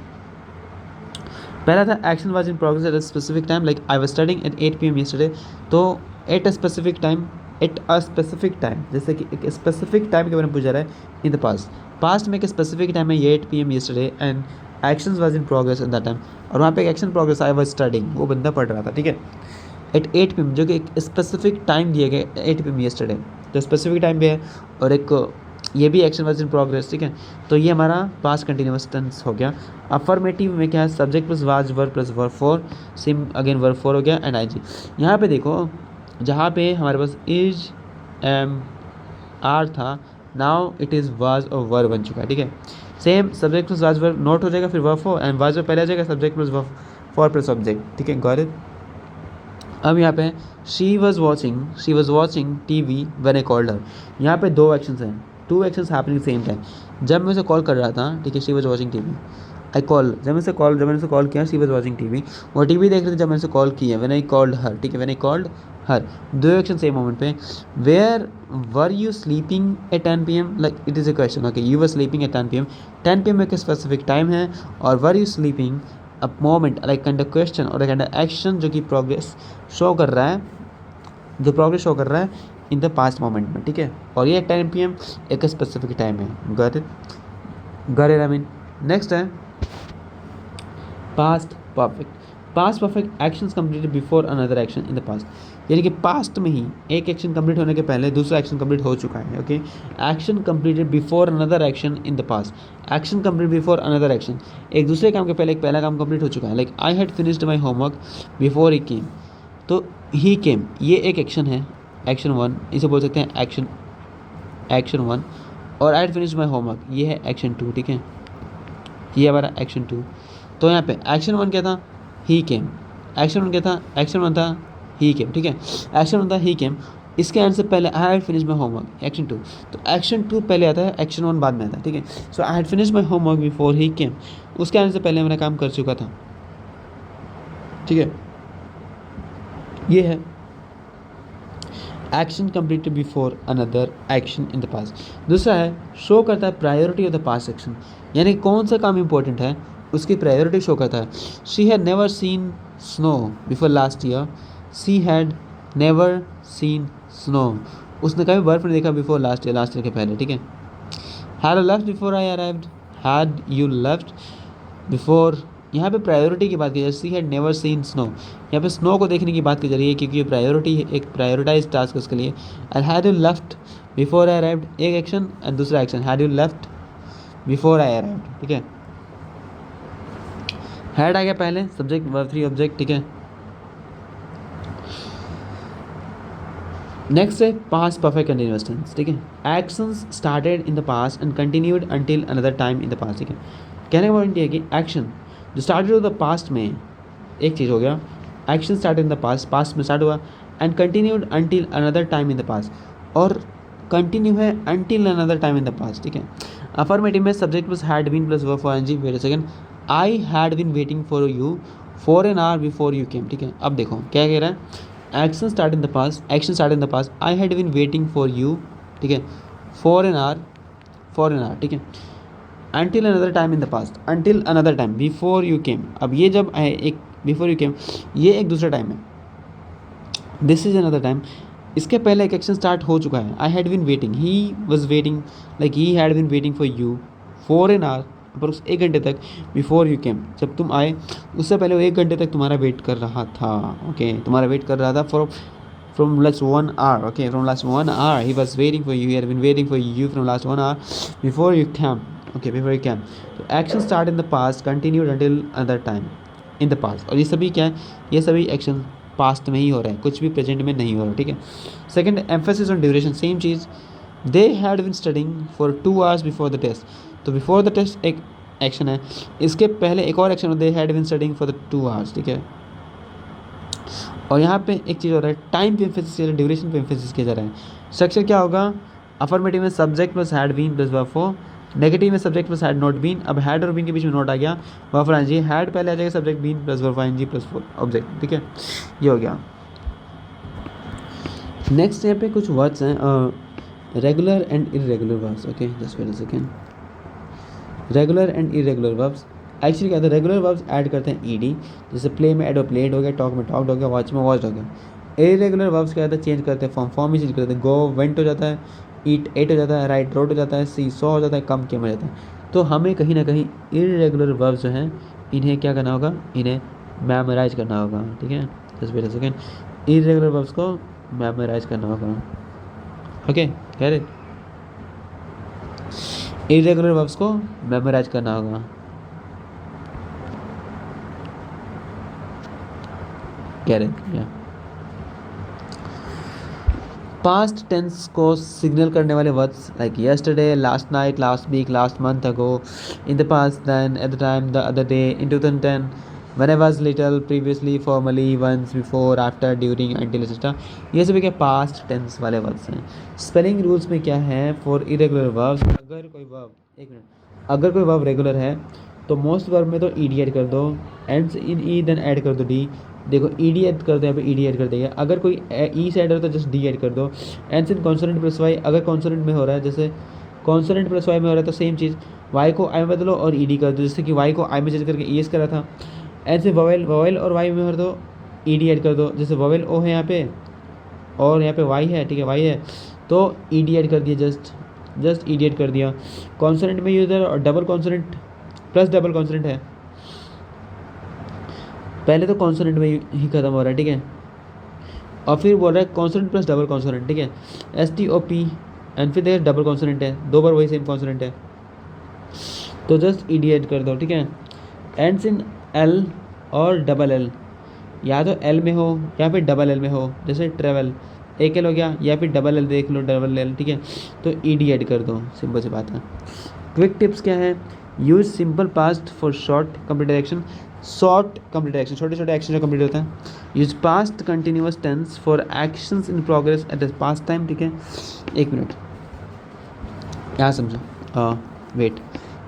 पहला था action was in progress at a specific time, like I was studying at 8 PM yesterday, तो at a specific time, at a specific time, जैसे कि एक स्पेसिफिक टाइम के बारे में पूछा रहा है इन द पास्ट में एक स्पेसिफिक टाइम है, ये 8 PM yesterday and action was in progress at that time, और वहाँ पे एक action progress I was studying, वो बंदा पढ़ रहा था, ठीक है, एट 8 PM, जो कि एक स्पेसिफिक टाइम दिया गया 8 PM यस्टरडे, तो स्पेसिफिक टाइम भी है, और एक ये भी एक्शन वाज इन प्रोग्रेस, ठीक है। तो ये हमारा पास्ट कंटिन्यूअस टेंस हो गया। अफर्मेटिव में क्या है, subject plus was verb plus verb four, SIM again verb four हो गया, एंड आई जी। यहाँ पे देखो, जहाँ पे हमारे पास इज एम आर था, नाउ इट इज़ वाज और वर्ब बन चुका है, ठीक है। Same subject plus was verb note हो जाएगा, फिर verb four, and was verb पहले आ जाएगा, subject plus verb four plus object, ठीक है, गॉट इट। अब यहाँ पे she was watching TV when I called her, यहाँ पे दो एक्शंस हैं, two actions happening same time. जब मैं उसे कॉल कर रहा था, ठीक है, she was watching TV, I call, जब मैंने उसे कॉल किया, शी वॉज वॉचिंग TV, वो TV देख रहे थे जब मैंने उसे कॉल किया, व्हेन आई कॉल्ड हर, ठीक है, व्हेन आई कॉल्ड हर, दो एक्शन सेम मोमेंट पे। Where were you sleeping at 10 PM, like it is a question, okay, you were sleeping at 10 PM, 10 PM एक स्पेसिफिक टाइम है, और were you sleeping a moment, like kind of question और kind of action जो कि progress show कर रहा है, जो प्रोग्रेस शो कर रहा है इन द पास्ट मोमेंट में, ठीक है, और ये 10 PM एक स्पेसिफिक टाइम है, got it I mean. Next है past perfect, past perfect actions completed before another action in the past, यानी कि पास्ट में ही एक एक्शन कंप्लीट होने के पहले दूसरा एक्शन कंप्लीट हो चुका है, okay. Action completed before another action in the past, action complete before another action, एक दूसरे काम के पहले एक पहला काम कंप्लीट हो चुका है, like I had finished my homework before he came, तो ही केम ये एक एक्शन है, एक्शन वन, इसे बोल सकते हैं एक्शन वन, और आई हैड फिनिश्ड माई होमवर्क ये है एक्शन टू, ठीक है, ये हमारा एक्शन टू। तो यहाँ पे एक्शन वन क्या था, ही केम, एक्शन वन क्या था, एक्शन वन था ही केम, ठीक है, एक्शन वन था ही केम, इसके आंसर पहले आई had finish my homework, action 2। तो एक्शन 2 पहले आता है, एक्शन 1 बाद में आता है, ठीक है। So I had finish my homework before he came, उसके आंसर पहले मैंने काम कर चुका था, ठीक है। ये है action completed before another action in the past. दूसरा है शो करता है priority of the past action, यानी कौन सा काम इंपॉर्टेंट है उसकी प्रायोरिटी शो करता है। She had never seen snow before last year, she had never seen snow, उसने कभी बर्फ नहीं देखा बिफोर लास्ट ईयर के पहले, ठीक है। Had left before I arrived, had you left before, यहाँ पे प्रायोरिटी की बात की जा रही है। She had never seen snow, यहाँ पे स्नो को देखने की बात की जा रही है क्योंकि ये प्रायोरिटी है, एक प्रायोरिटाइज टास्क है उसके लिए। And had you left before I arrived, एक एक्शन, एंड दूसरा action had you left before I arrived, ठीक है। हैड आ गया पहले, सब्जेक्ट वर्ब 3 ऑब्जेक्ट, ठीक है। नेक्स्ट है पास्ट परफेक्ट कंटिन्यूअस टेंस, ठीक है। Actions started in the past and continued until another time in the past, ठीक है। कहने का पॉइंट ये है कि एक्शन जो स्टार्टेड हो द पास्ट में एक चीज़ हो गया, action started in the past में स्टार्ट हुआ, and continued until another time in the past, और कंटिन्यू है until another time in the past, ठीक है। अफर्मेटिव में subject plus had been plus verb four NG, wait a second, I had been waiting for you for an hour before you came, ठीक है। अब देखो क्या कह रहा है, action start in the past, I had been waiting for you, ठीक है, फॉर एन आवर, ठीक है। Until another time in the past, until another time before you came, अब ये जब है एक बिफोर यू केम, ये एक दूसरा टाइम है, दिस इज अनदर टाइम। इसके पहले एक एक्शन स्टार्ट हो चुका है, I had been waiting, he was waiting, like he had been waiting for you for an hour, पर उस 1 घंटे तक, बिफोर यू केम, जब तुम आए उससे पहले वो 1 घंटे तक तुम्हारा वेट कर रहा था, ओके, तुम्हारा वेट कर रहा था from last 1 hour, okay, from last 1 hour he was waiting for you, he had been waiting for you from last 1 hour before you came, okay, before you came. तो action start in the past, continued until another time in the past, और ये सभी क्या है, ये सभी action past में ही हो रहा है, कुछ भी प्रेजेंट में नहीं हो रहा, ठीक है। Second, emphasis on duration, same चीज़, they had been studying for 2 hours before the test, तो बिफोर द टेस्ट एक एक्शन है, इसके पहले एक और action, they had been studying for the 2 hours, ठीक है। और यहाँ पे एक चीज़ हो रहा है, टाइम पे एम्फेसिस किया जा रहा है, ड्यूरेशन पे एम्फेसिस किया जा रहा है। स्ट्रक्चर क्या होगा, अफर्मेटिव में subject plus had been plus verb four, negative में subject plus had not been, अब हैड और बीन के बीच में नॉट आ गया, वर्ब फॉर एनजी, हैड पहले आ जाएगा, subject been plus verb four NG plus object, ठीक है, ये हो गया। नेक्स्ट यहाँ पे कुछ वर्ड्स हैं, regular and irregular verbs, okay, just wait a second. Regular and irregular verbs, actually क्या होता है, रेगुलर वर्ब्स ऐड करते हैं ईडी, जैसे प्ले में ऐड हो प्लेड हो गया, टॉक में टॉक्ड हो गया, वॉच में वॉच्ड हो गया। इरेगुलर वर्ब्स क्या होता है, चेंज करते हैं फॉर्म ही चेंज करते हैं, गो वेंट हो जाता है, ईट एट हो जाता है, राइट रोड हो जाता है, सी सॉ हो जाता है, कम केम हो जाता है। तो हमें कहीं ना कहीं इरेगुलर वर्ब्स जो हैं इन्हें क्या करना होगा, इन्हें मेमोराइज करना होगा, ठीक है, just wait a second, irregular verbs को मेमोराइज करना होगा, ओके, कह रहे इरेगुलर वर्ब्स को मेमोराइज करना होगा, कह रहे पास्ट टेंस को सिग्नल करने वाले words like yesterday, last night, last week, last month ago, in the past, then, at the time, the other day, in 2010, when I was little, previously, formerly, once, before, after, during, until, etcetera, ये सभी क्या past tense वाले words हैं। Spelling rules में क्या है for irregular verbs, अगर कोई वर्ब रेगुलर है तो मोस्ट वर्ब में तो ईडी ऐड कर दो, end in E then add कर दो डी, देखो ईडी ऐड कर दो, यहाँ पे ईडी ऐड कर देगा। अगर कोई ई से ऐड हो तो जस्ट डी ऐड कर दो। End in consonant plus Y, अगर कॉन्सोनेंट में हो रहा है, जैसे कॉन्सोनेंट प्लस वाई में हो रहा है तो सेम चीज़, वाई को आई में बदलो और ईडी कर दो, जैसे कि वाई को आई में चेंज करके ई एस करा था। एंड से वोवेल और वाई में हो तो ईडी ऐड कर दो, जैसे वोवेल ओ है यहाँ पे और यहाँ पे वाई है, ठीक है, वाई है तो ईडी ऐड कर दिया, जस्ट ईडी ऐड कर दिया। कॉन्सोनेंट में यूजर और double consonant plus double consonant है, पहले तो कॉन्सोनेंट में ही खत्म हो रहा है, ठीक है, और फिर बोल रहा है कॉन्सोनेंट प्लस डबल कॉन्सोनेंट, ठीक है, S T O P, and फिर देखिए डबल कॉन्सोनेंट है, 2 बार वही सेम कॉन्सोनेंट है तो जस्ट ईडी ऐड कर दो, ठीक है। एंड्स इन एल और डबल एल, या तो एल में हो या फिर डबल एल में हो, जैसे ट्रेवल एक एल हो गया, या फिर डबल एल देख लो, डबल एल, ठीक है, तो ईडी ऐड कर दो, सिंपल सी बात है। क्विक टिप्स क्या है, use simple past for short complete action, short complete action, छोटे छोटे एक्शन जो कंप्लीट होता है. Use past continuous tense for actions in progress at the past time. ठीक है, एक मिनट यहाँ समझो. वेट,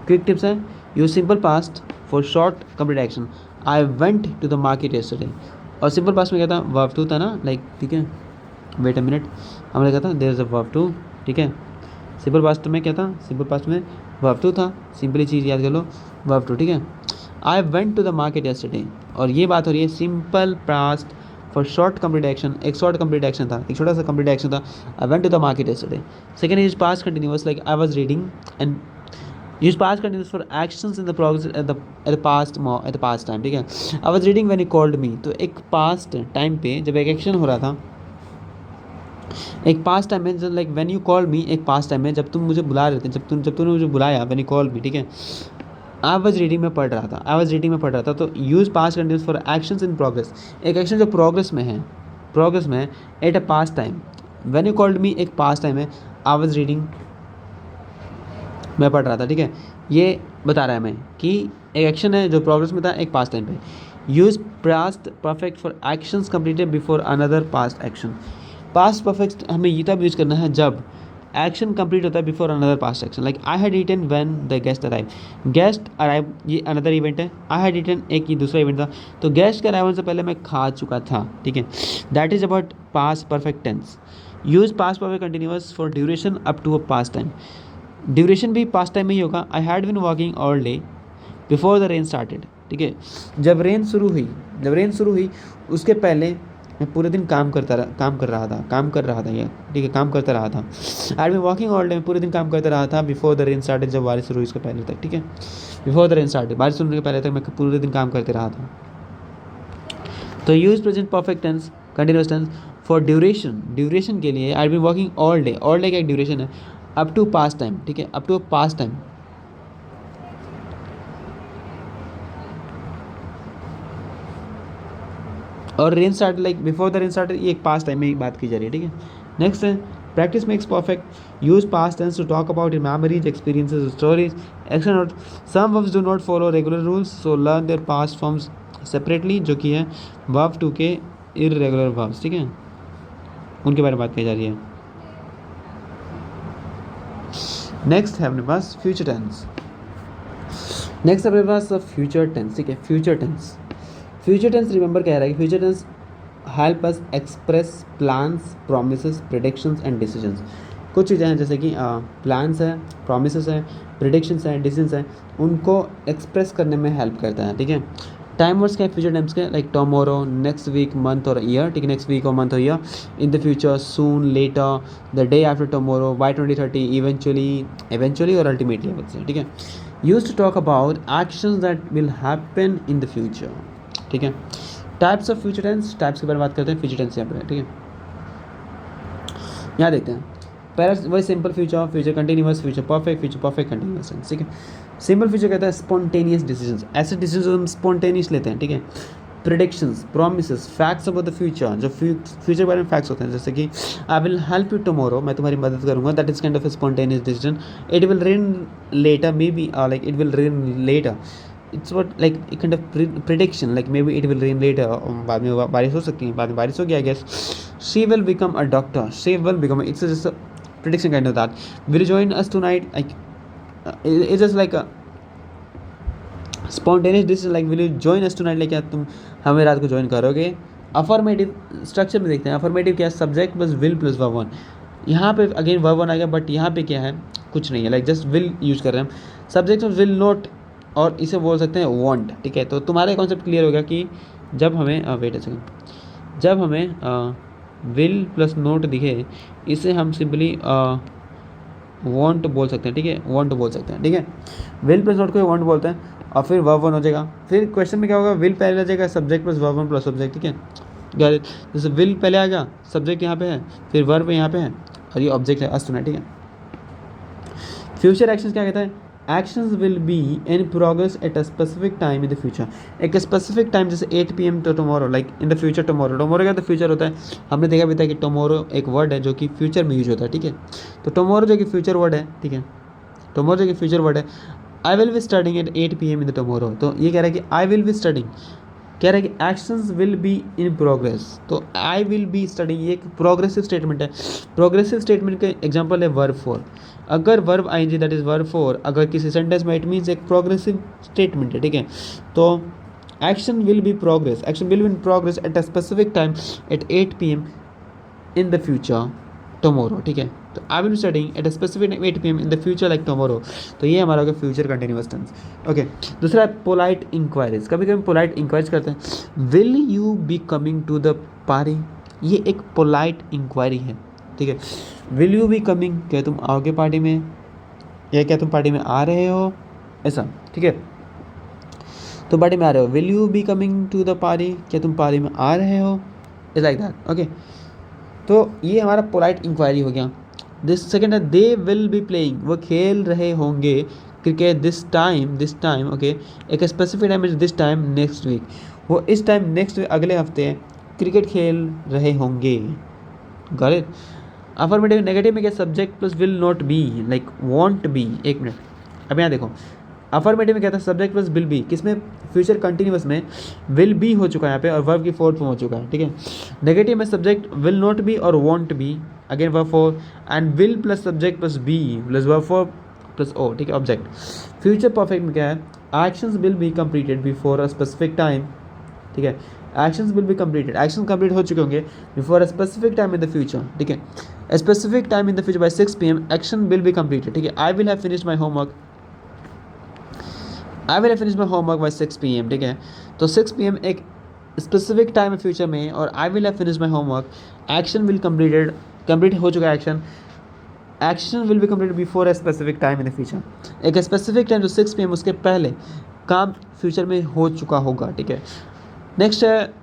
क्विक टिप्स है. Use simple past for short complete action. I went to the market yesterday. और सिंपल पास्ट में क्या था, वर्ब टू था ना, लाइक. ठीक है, वेट अ मिनट, हमने कहा था there is a verb two. ठीक है, सिंपल पास्ट में क्या था, सिंपल पास्ट में वर्ब टू था. सिंपली चीज़ याद कर लो, वर्ब टू. ठीक है, I went to the market yesterday. और ये बात हो रही है simple past for short complete action. एक शॉर्ट कंप्लीट एक्शन था, एक छोटा सा कंप्लीट एक्शन था. I went to the market yesterday. Second is past continuous, like I was reading. And use past continuous for actions in the progress at the past time. ठीक है, I was reading when you called me. तो एक past time पे जब एक action हो रहा था, एक पास्ट टाइम में, जब लाइक व्हेन यू कॉल मी, एक पास्ट टाइम में जब तुम मुझे बुला रहे थे, जब तूने मुझे बुलाया, व्हेन यू कॉल मी. ठीक है, आई वाज रीडिंग में पढ़ रहा था, आई वाज रीडिंग में पढ़ रहा था. तो use past continuous for actions in progress. एक एक्शन जो प्रोग्रेस में है, at a past time. When you called me एक पास्ट टाइम है, आई वाज रीडिंग मैं पढ़ रहा था. ठीक है, ये बता रहा है मैं कि एक एक्शन है जो प्रोग्रेस में था एक पास्ट टाइम पे. Use past perfect for actions completed before another past action. Past perfect हमें ये तब यूज़ करना है जब एक्शन कंप्लीट होता है before another past action. Like I had eaten when the guest arrive. Guest arrive ये अनदर इवेंट है. आई हैड ईटन एक ये दूसरा इवेंट था. तो गेस्ट के अराइवल से पहले मैं खा चुका था. ठीक है, that is about past perfect tense. Use past perfect continuous for duration up to a past time. Duration भी पास्ट टाइम में ही होगा. I had been walking all day before the rain started. ठीक है, जब रेन शुरू हुई उसके पहले मैं पूरे दिन काम कर रहा था ये. ठीक है, काम करता रहा था. I been walking all day, मैं पूरे दिन काम करता रहा था. बिफोर द रेन स्टार्टेड, जब बारिश शुरू हुई उसके पहले तक. ठीक है, बिफोर द रेन स्टार्टेड, बारिश शुरू होने के पहले तक मैं पूरे दिन काम करते रहा था. तो use present perfect tense continuous tense for duration के लिए. I been walking all day का एक ड्यूरेशन है. Up to past time. ठीक है, अप टू पास्ट टाइम. और rain start like before the rain start, ये एक पास्ट टाइम में ही बात की जा रही है. ठीक है, नेक्स्ट है practice makes perfect. Use past tense to talk about your memories, experiences, stories, action note. Some verbs do not follow regular rules, so learn their past forms separately, जो कि है वर्ब टू के irregular verbs. ठीक है, उनके बारे में बात की जा रही है. नेक्स्ट है अपने पास फ्यूचर टेंस. नेक्स्ट अपने पास फ्यूचर टेंस. ठीक है, फ्यूचर टेंस रिमेंबर कह रहा है कि future tense help us express plans, promises, predictions and decisions. कुछ चीज़ें हैं जैसे कि प्लान्स है, प्रोमिसेस है, प्रेडिक्शंस है, डिसीजंस है, उनको एक्सप्रेस करने में हेल्प करता है. ठीक है, टाइम वर्ड्स क्या है फ्यूचर टाइम्स के, like tomorrow, next week, month और ईयर. ठीक है, नेक्स्ट वीक और मंथ और year. In the future, soon, later, the day after tomorrow, by 2030, eventually और अल्टीमेटली. ठीक है, use to talk about actions that will happen in the future. ठीक है, types of future tense, types के बारे में बात करते हैं. फ्यूचर टेंस यहाँ पर. ठीक है, यहाँ देखते हैं. पहला वही simple future continuous, future perfect continuous tense. ठीक है, सिंपल फ्यूचर कहता है स्पॉन्टेनियस डिसीजंस, ऐसे डिसीजन हम स्पॉन्टेनियस लेते हैं. ठीक है, predictions, promises, facts about the future, जो फ्यूचर के बारे में फैक्ट्स होते हैं, जैसे कि I will help you tomorrow, मैं तुम्हारी मदद करूंगा. That is kind of a spontaneous decision. It will rain later, maybe like it will rain letter. It's what like एक kind of prediction, like maybe it will rain later. बाद में बारिश हो सकती है, बाद में बारिश हो गया, I guess. She will become a doctor, it's just a prediction kind of that. Will you join us tonight? Like it's just like a spontaneous decision, like will you join us tonight, like क्या तुम हमें रात को join करोगे. Affirmative structure में देखते हैं. Affirmative क्या है, subject plus will plus verb one. यहाँ पे अगेन वर्ब वन आ गया, बट यहाँ पे क्या है, कुछ नहीं है, लाइक जस्ट विल यूज कर रहे हैं हम. सब्जेक्ट में विल नॉट, और इसे बोल सकते हैं वॉन्ट. ठीक है, तो तुम्हारा कॉन्सेप्ट क्लियर हो गया कि जब हमें वेट अ सेकंड, जब हमें विल प्लस नोट दिखे, इसे हम सिंपली वॉन्ट बोल सकते हैं. ठीक है, वॉन्ट बोल सकते हैं. ठीक है, विल प्लस नोट को वॉन्ट बोलते हैं. और फिर वर्ब वन हो जाएगा. फिर क्वेश्चन में क्या होगा, विल पहले आ जाएगा, subject plus verb one plus subject. ठीक है, जैसे विल पहले आ गया, सब्जेक्ट यहाँ पे है, फिर वर्ब यहाँ पे है, और ये ऑब्जेक्ट है अस टुनाइट. ठीक है, फ्यूचर एक्शंस क्या कहता है, actions will be in progress at a specific time in the future. एक स्पेसिफिक टाइम, जैसे 8 PM तो tomorrow, like in the future tomorrow क्या तो फ्यूचर होता है. हमने देखा भी था कि टुमारो एक वर्ड है जो कि फ्यूचर में यूज होता है. ठीक है, तो टुमारो जो कि फ्यूचर वर्ड है. ठीक है, टुमारो जो कि फ्यूचर वर्ड है, I will be studying at 8 PM in the tomorrow. तो ये कह रहा है कि आई विल बी स्टडिंग, कह रहा है कि actions will be in progress. तो आई विल बी स्टडिंग ये एक प्रोग्रेसिव स्टेटमेंट है। प्रोग्रेसिव स्टेटमेंट का एग्जांपल है वर्ब फोर। अगर verb ING that is verb four अगर किसी सेंटेंस में, इट मीन्स एक प्रोग्रेसिव स्टेटमेंट है, ठीक है। तो action will be progress, action will be in progress at a specific time at 8 PM in the future tomorrow, ठीक है। तो I will be studying eight a specific 8 PM in the future like tomorrow. तो ये हमारा होगा future continuous tense. Okay, दूसरा है polite inquiries. कभी कभी पोलाइट इंक्वायरीज करते हैं, will you be coming to the party. ये एक पोलाइट इंक्वायरी है, ठीक है। विल यू बी कमिंग, क्या तुम आओगे पार्टी में, या क्या तुम पार्टी में आ रहे हो, ऐसा, ठीक है। तो पार्टी में आ रहे हो, will you be coming to the party, क्या तुम पार्टी में आ रहे हो, इज लाइक दैट। ओके, तो ये हमारा पोलाइट इंक्वायरी हो गया। दिस सेकेंड है दे विल बी प्लेइंग, वो खेल रहे होंगे क्रिकेट दिस टाइम, ओके। एक specific time this time next week, वो इस टाइम नेक्स्ट वीक अगले हफ्ते क्रिकेट खेल रहे होंगे। Got it. अफर्मेटिव नेगेटिव में क्या, subject plus will not be, like won't be. एक मिनट, अब यहाँ देखो, अफर्मेटिव में क्या था, सब्जेक्ट प्लस विल बी, किसमें, फ्यूचर कंटिन्यूअस में विल बी हो चुका है यहाँ पे और वर्ब की फोर्थ फॉर्म हो चुका है, ठीक है। नेगेटिव में सब्जेक्ट विल नॉट बी और won't be, again verb four, and will plus subject plus be plus verb four plus O, ठीक है, ऑब्जेक्ट। फ्यूचर परफेक्ट में क्या है, actions will be completed before a specific time, ठीक है। Actions will be completed, action complete हो चुके होंगे before a specific time in the future, ठीक है। A specific time in the future by 6 PM action will be completed, ठीक है। I will have finished my homework, I will have finished my homework by 6 PM, ठीक है। तो 6 PM एक specific time है future में, और I will have finished my homework, action will completed, complete हो चुका है action, action will be completed before a specific time in the future. एक स्पेसिफिक टाइम जो 6 PM उसके पहले काम फ्यूचर में हो चुका होगा, ठीक है। नेक्स्ट है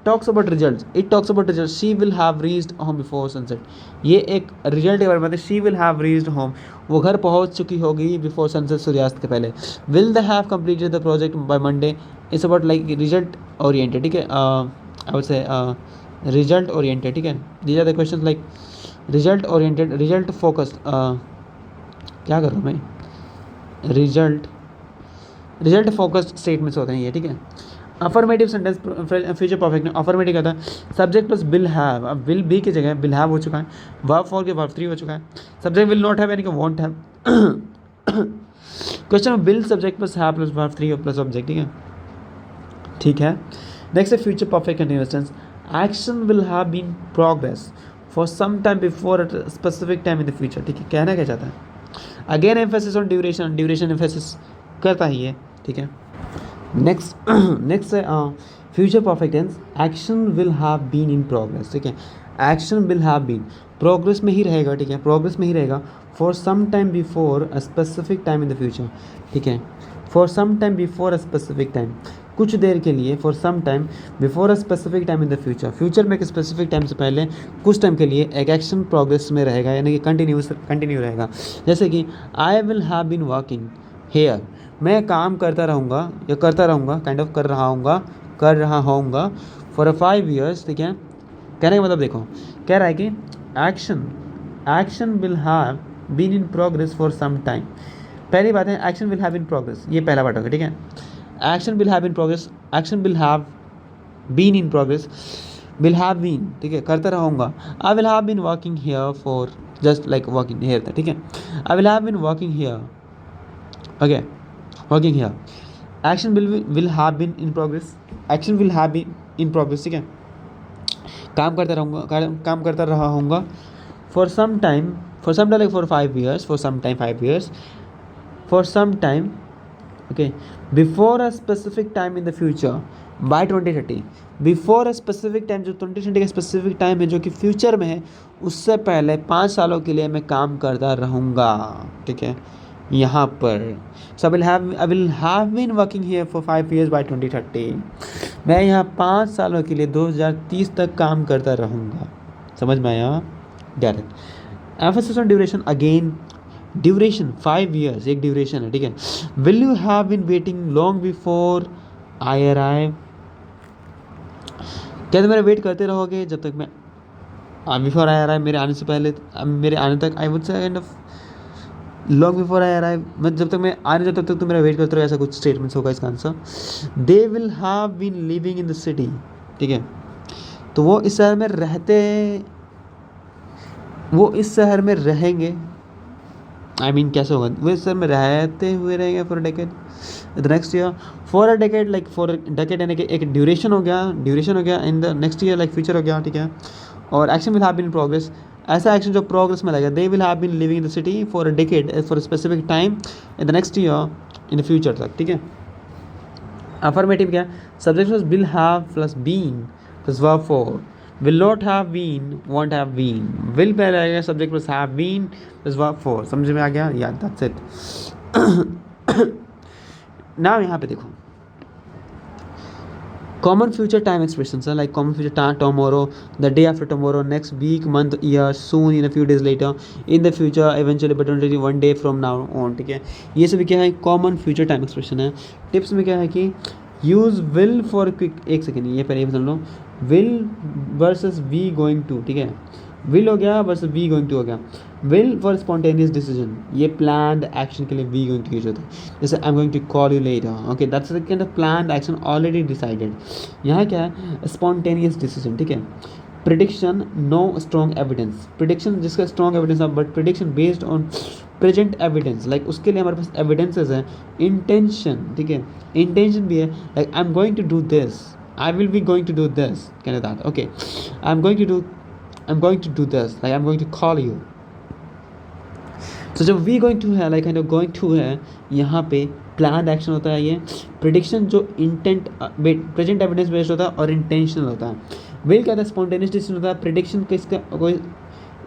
talks about result, it talks about result, she will have reached home before sunset. ये एक रिजल्ट के बारे में, she will have reached home, वो घर पहुंच चुकी होगी बिफोर सनसेट, सूर्यास्त के पहले। Will they have completed the project by Monday, it's about like result oriented, ठीक है। I would say result oriented, ठीक है। These are the question like result oriented, result focused, क्या कर रहा हूँ मैं, रिजल्ट फोकस्ड स्टेटमेंट्स होते हैं ये, ठीक है। अफर्मेटिव सेंटेंस फ्यूचर परफेक्ट में अफर्मेटिव क्या था, सब्जेक्ट प्लस विल हैव, अब विल बी की जगह विल हैव हो चुका है, वर्ब फोर के वर्ब थ्री हो चुका है, सब्जेक्ट विल नॉट हैव यानी कि वॉन्ट हैव। क्वेश्चन में will subject plus have plus verb three plus object, ठीक है, ठीक है। नेक्स्ट है future perfect continuous tense, action will have been progress for some time before a specific time in the future, ठीक है। कहना क्या चाहता है, again emphasis on duration, duration emphasis करता ही है, ठीक है। नेक्स्ट है future perfect tense, action will have been in progress, ठीक है। Action will have been progress में ही रहेगा, ठीक है, प्रोग्रेस में ही रहेगा, for some time before a specific time in the future, ठीक है। For some time before a specific time, कुछ देर के लिए, for some time before a specific time in the future, future में एक स्पेसिफिक टाइम से पहले कुछ टाइम के लिए एक एक्शन प्रोग्रेस में रहेगा, यानी कि कंटिन्यू रहेगा। जैसे कि I will have been working here, मैं काम करता रहूँगा या करता रहूँगा, काइंड ऑफ कर रहा होऊंगा फॉर अ 5 years, ठीक है। कहने का मतलब देखो, कह रहा है कि action will have been in progress for some time. पहली बात है action will have in progress, ये पहला पार्ट होगा, ठीक है। Action will have in progress, action will have been in progress, will have been, ठीक है, करता रहूँगा। I will have been working here for just like working here था, ठीक है। I will have been working here, okay, working here, action will have been in progress, action will have been in progress, ठीक है। काम करता रहा होऊंगा for some time like for 5 years, for some time 5 years, for some time, okay, before a specific time in the future by 2030, before a specific time, जो 2030 का specific time है जो कि फ्यूचर में है, उससे पहले 5 सालों के लिए मैं काम करता रहूँगा, ठीक है। यहाँ पर so I will have been working here for 5 years by 2030, मैं यहाँ 5 सालों के लिए 2030 तक काम करता रहूँगा। समझ में आया, got it. Emphasis on duration, again duration 5 years एक ड्यूरेशन है, ठीक है। Will you have been waiting long before I arrive, क्या तुम मेरा वेट करते रहोगे जब तक मैं बिफोर आई अराइव, मेरे आने से पहले, मेरे आने तक, आई वुड से kind of long before I arrive, मैं जब तक मैं आ नहीं जाता तब तक तुम मेरा वेट करते रहो, ऐसा कुछ स्टेटमेंट्स होगा इसका answer. They will have been living in the city, ठीक है, तो वो इस शहर में रहेंगे। आई मीन कैसे होगा, वो इस शहर में रहते हुए रहेंगे for a decade. The next year, for a decade, like for decade यानी कि एक ड्यूरेशन हो गया in the next year, like future हो गया, ठीक है। और action will have been in progress, ऐसा एक्शन जो प्रोग्रेस में लगेगा। They will have been living in the city for a decade for a specific time in the next year in the future तक, ठीक है। अफर्मेटिव क्या, subject plus will have plus been plus verb four, will not have been, won't have been, will पहले आएगा, subject plus have been plus verb four, समझ में आ गया, या दैट्स इट। नाउ यहाँ पे देखो कॉमन फ्यूचर टाइम एक्सप्रेशन है, like common future time, tomorrow, the day after tomorrow, next week, month, year, soon, in a few days later, in the future, eventually, but only one day from now on, ठीक है। ये सभी क्या है, common future time expression है। Tips में क्या है कि यूज़ विल फॉर क्विक, एक सेकेंड ये पहले ये समझ लो, will versus we going to, ठीक है, विल हो गया वर्सेस वी गोइंग टू हो गया। विल फॉर स्पॉन्टेनियस डिसीजन, ये प्लान्ड एक्शन के लिए वी गोइंग टू यूज होता है, जैसे I am going to call you later, okay, that's the kind of planned action already decided. यहाँ क्या है, स्पॉन्टेनियस डिसीजन, ठीक है। Prediction, no strong evidence, prediction जिसका स्ट्रॉन्ग एविडेंस है, but prediction based on present evidence, like उसके लिए हमारे पास एविडेंसेस हैं। इंटेंशन, ठीक है, इंटेंशन भी है, like I am going to do this, I will be going to do this, kind of that, okay, I'm going to do this, like I'm going to call you। तो जब we going to है, like kind of going to है, यहाँ पे planned action होता है। ये prediction जो intent present evidence based होता है और intentional होता है। will क्या होता है, spontaneous decision होता है। prediction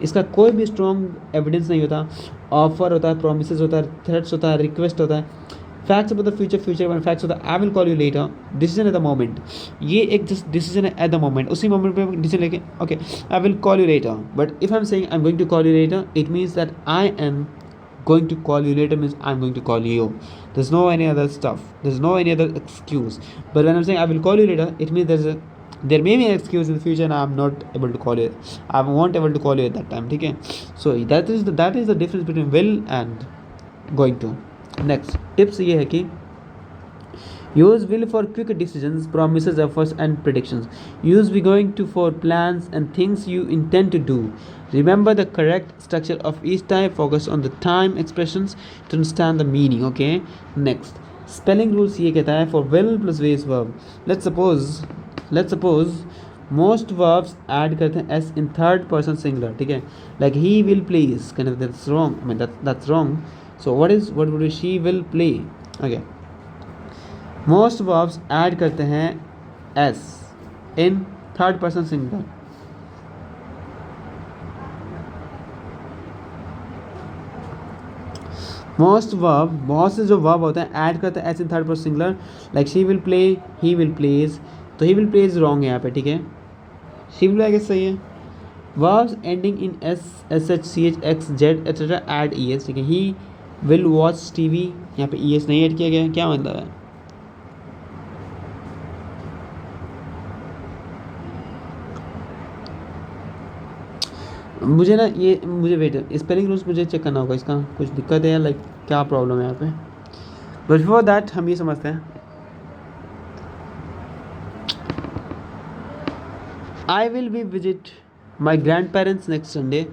इसका कोई भी strong evidence नहीं होता। offer होता है, promises होता है, threats होता है, request होता है। Facts about the future, facts होता है I will call you later, decision at the moment, ये एक जस्ट डिसीजन है एट द मोमेंट, उसी मोमेंट पे डिसीजन लेके okay I will call you later. But if I am saying I am going to call you later, it means that I am going to call you later means I'm going to call you. There's no any other stuff. There's no any other excuse. But when I'm saying I will call you later, it means there may be an excuse in the future and I'm not able to call you. I won't able to call you at that time. ठीक है? So that is the difference between will and going to. Next tips ये है कि use will for quick decisions, promises, efforts and predictions. Use be going to for plans and things you intend to do. Remember the correct structure of each type. Focus on the time expressions to understand the meaning. Okay. Next spelling rules ये कहता है for will plus base verb. Let's suppose most verbs add करते हैं s in third person singular, ठीक है, like he will plays, kind of that's wrong. I mean that's wrong. So what would be she will play? Okay. Most verbs add करते हैं S in third person singular. Most verb, बहुत से जो verb होते हैं add करते हैं S in third person singular, like she will play, he will plays, तो ही विल प्लेज रॉन्ग है यहाँ पे, ठीक है, शी विल प्ले सही है। Verbs ending in S, S H, C H, X, Z etcetera add E S, ठीक है, ही विल वॉच टीवी, यहाँ पे ई एस नहीं ऐड किया गया, क्या मतलब है? मुझे वेट स्पेलिंग रूल्स मुझे चेक करना होगा, इसका कुछ दिक्कत है या लाइक क्या प्रॉब्लम है यहाँ पे। बट बिफोर दैट हम ये समझते हैं, आई will B visit my grand parents next Sunday,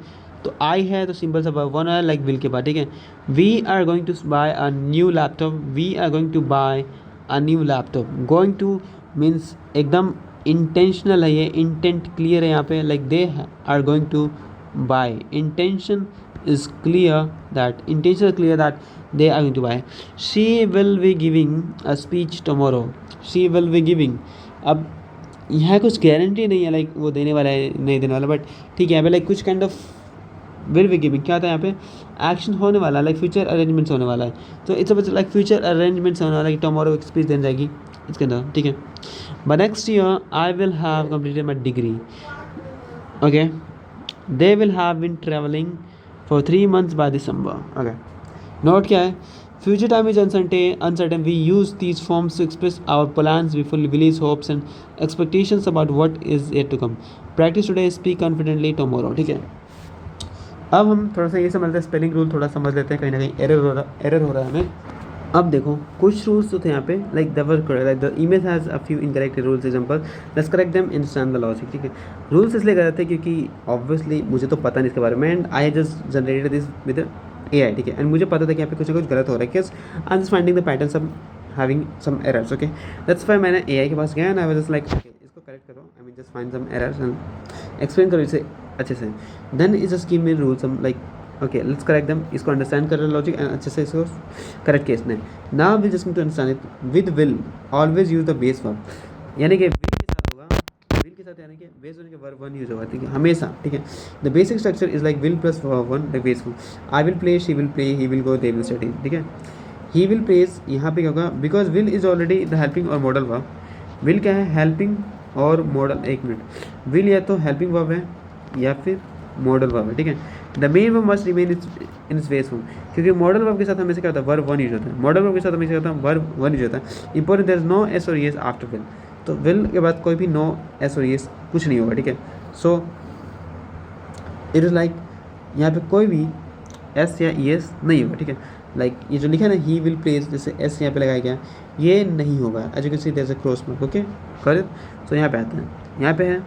तो आई है तो सिंपल सा वन है लाइक विल के बाद, ठीक है। We are going to buy a new laptop, we are going to buy a new laptop. Going to means एकदम इंटेंशनल है, ये इंटेंट क्लियर है यहाँ पे, like they are going to buy, intention is clear that they are going to buy. She will be giving a speech tomorrow, she will be giving, अब यहाँ कुछ guarantee नहीं है लाइक वो देने वाला है नहीं देने वाला, बट ठीक है यहाँ पे लाइक कुछ kind of will be giving क्या होता है यहाँ पे, एक्शन होने वाला, लाइक फ्यूचर अरेंजमेंट्स होने वाला है, तो इट्स लाइक फ्यूचर अरेंजमेंट्स होने वाला है कि टुमारो एक स्पीच देने जाएगी इसके अंदर, ठीक है। But next year I will have completed my degree, okay. They will have been traveling for 3 months by December. Okay. Note क्या है? Future time is uncertain. We use these forms to express our plans, beliefs, hopes and expectations about what is yet to come. Practice today, speak confidently tomorrow. ठीक है? अब हम थोड़ा सा ये समझ लेते हैं, स्पेलिंग रूल थोड़ा समझ लेते हैं, कहीं ना कहीं एरर हो रहा है हमें। अब देखो कुछ रूल्स तो थे यहाँ पे, like the work, like the image has a few incorrect rules example, let's correct them understand the logic, ठीक है। रूल्स इसलिए कर रहे थे क्योंकि ऑब्वियसली मुझे तो पता नहीं इसके बारे में, and I just generated this with AI, ठीक है। एंड मुझे पता था कि यहाँ पे कुछ ना कुछ गलत हो रहा है, because I am just finding the pattern some having some errors, okay. That's why मैंने AI के पास गया and I was just like इसको करेक्ट करो, I mean just find some errors and explain करो इसे अच्छे से। Then is just give me rule some like okay let's correct them, इसको अंडरस्टैंड कर लॉजिक एंड अच्छे से इसको करेक्ट केस में। Now will just to understand it with will always use the base verb, यानी कि विल के साथ होगा, विल के साथ यानी कि बेस होने के वर्ब वन यूज होगा, ठीक है, हमेशा, ठीक है। The basic structure is like will plus verb one the base verb. I will play, she will play, he will go, they will study, ठीक है। ही विल प्लेस यहाँ पे क्या होगा, because will is already the helping और modal verb. Will क्या है, helping और मॉडल, एक मिनट, विल या तो हेल्पिंग वर्ब है या फिर मॉडल वर्ब है, ठीक है। The main verb must remain in its base form, क्योंकि मॉडल वर्ब के साथ हमेशा क्या होता है, वर्ब वन यूज होता है। मॉडल वर्ब के साथ हमेशा क्या होता है, वर्ब वन यूज होता है। Important, there is no S और एस आफ्टर विल, तो विल के बाद कोई भी नो एस और एस कुछ नहीं होगा, ठीक है। सो इट इज़ लाइक यहाँ पे कोई भी एस या एस नहीं होगा, ठीक है। लाइक ये जो लिखा है ना, ही विल प्लेस, जैसे एस यहाँ पे लगाया गया, ये नहीं होगा, as you can see there is a cross mark, okay correct. So यहाँ पे आते हैं, यहाँ पे है,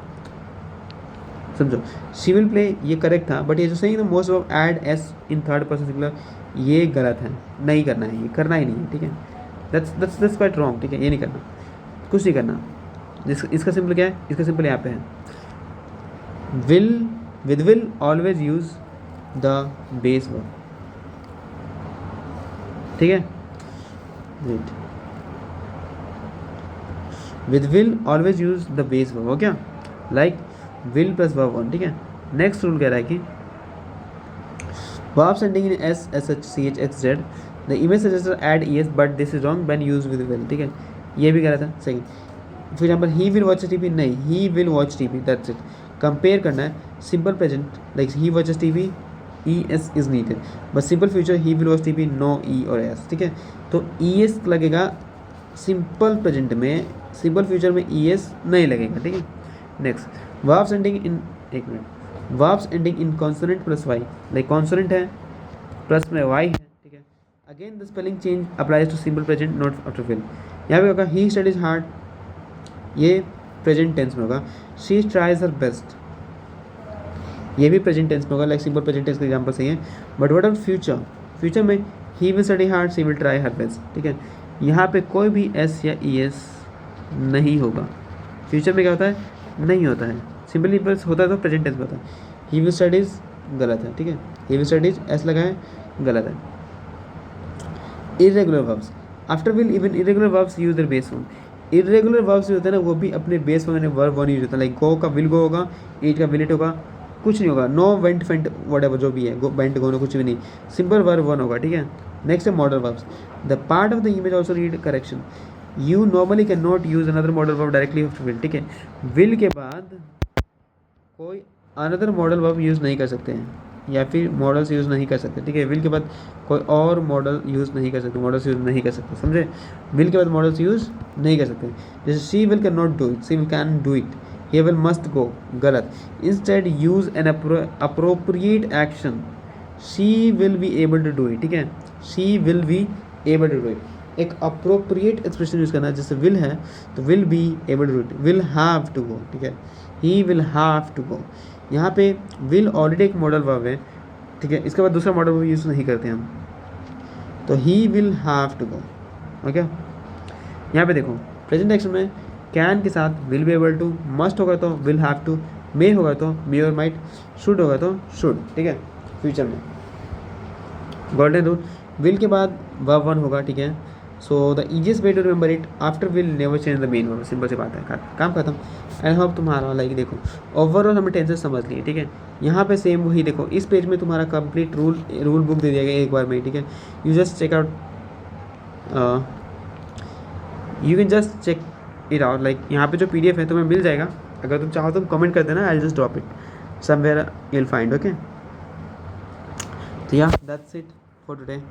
समझो, शी विल प्ले ये करेक्ट था, बट ये जो सही ना most of add S in third person singular, ये गलत है, नहीं करना है, ये करना ही नहीं है, ठीक है। दैट्स क्वाइट रॉन्ग, ठीक है, ये नहीं करना, कुछ नहीं करना। इसका सिंपल क्या है, इसका सिंपल यहाँ पे है, will with will always use the base verb, ठीक है, wait, with will always use the base verb, क्या like will plus verb one, ठीक है। नेक्स्ट रूल कह रहा है कि verbs ending in s, sh, ch, x, z, the image suggestor add es, but this is wrong when used with will, ठीक है, ये भी कह रहा था। Second, for example he will watch TV, नहीं, he will watch TV, that's it. Compare करना है simple present, like he watches TV, E S is needed, but simple future he will watch TV, no E और S, ठीक है। तो E S लगेगा simple present में, simple future में E S नहीं लगेगा, ठीक है। नेक्स्ट, verbs ending in, एक minute, verbs ending in consonant plus y, like consonant है प्लस में y है, ठीक है। Again the spelling change applies to simple present not after will. यहाँ पे होगा ही स्टडीज हार्ड, ये प्रेजेंट टेंस में होगा। शी ट्राइज हर बेस्ट, ये भी प्रेजेंट टेंस में होगा, लाइक सिंपल प्रेजेंट टेंस का एग्जाम्पल सही है। But what about future, future में he will study hard, she will try her best, ठीक है। यहाँ पे कोई भी एस या ई एस नहीं होगा, फ्यूचर में क्या होता है, नहीं होता है, सिंपली बस होता है तो प्रेजेंट टेंस में होता है। ही विल स्टडीज गलत है, ठीक है, ही विल स्टडीज एस लगा है, गलत है। Irregular verbs after will, even irregular verbs use their base form. Irregular verbs जो होते हैं ना, वो भी अपने बेस फॉर्म में वर्ब वन यूज होता है, लाइक गो का विल गो होगा, ईट का विल इट होगा, कुछ नहीं होगा, नो वेंट फेंट वट जो भी है, गो वेंट गो, कुछ भी नहीं, सिंपल वर्ब वन होगा, ठीक है। नेक्स्ट है modal verbs, the part of the image also need correction, you normally can not use another modal verb directly after will, ठीक है। विल के बाद कोई अनदर मॉडल वर्ब यूज़ नहीं कर सकते हैं, या फिर मॉडल्स यूज़ नहीं कर सकते, ठीक है। विल के बाद कोई और मॉडल यूज़ नहीं कर सकते, मॉडल्स यूज़ नहीं कर सकते, समझे। विल के बाद मॉडल्स यूज़ नहीं कर सकते, जैसे she will can not do it, she will can do it, he will must go, गलत। Instead use an appropriate action, she will be able to do it, ठीक है, she will be able to do it. एक appropriate expression use करना है, जैसे will है तो will be able to do it, will have to go, ठीक है, he will have to go. यहाँ पे विल ऑलरेडी एक मॉडल वर्ब है, ठीक है, इसके बाद दूसरा मॉडल वर्ब यूज़ नहीं करते हम, तो he will have to go, okay. यहाँ पे देखो प्रेजेंट एक्शन में कैन के साथ will be able to, must होगा तो विल हैव टू, मे होगा तो मे और माइट, शुड होगा तो शुड, ठीक है, फ्यूचर में। गोल्डन रूल, विल के बाद वर्ब वन होगा, ठीक है। So the easiest way to remember it, after will never change the main verb, simple सी बात है, काम खत्म। आई होप तुम्हारा लाइक देखो ओवरऑल हमने टेंसेस समझ लिए, ठीक है। यहाँ पे सेम वही देखो, इस पेज में तुम्हारा कंप्लीट रूल बुक दे दिया गया एक बार में, ठीक है। You just check out, you can just check it out, like यहाँ पे जो PDF है तुम्हें मिल जाएगा, अगर तुम चाहो तो कमेंट कर देना, I just drop it somewhere, you will find, okay. तो या दैट्स इट फॉर टुडे।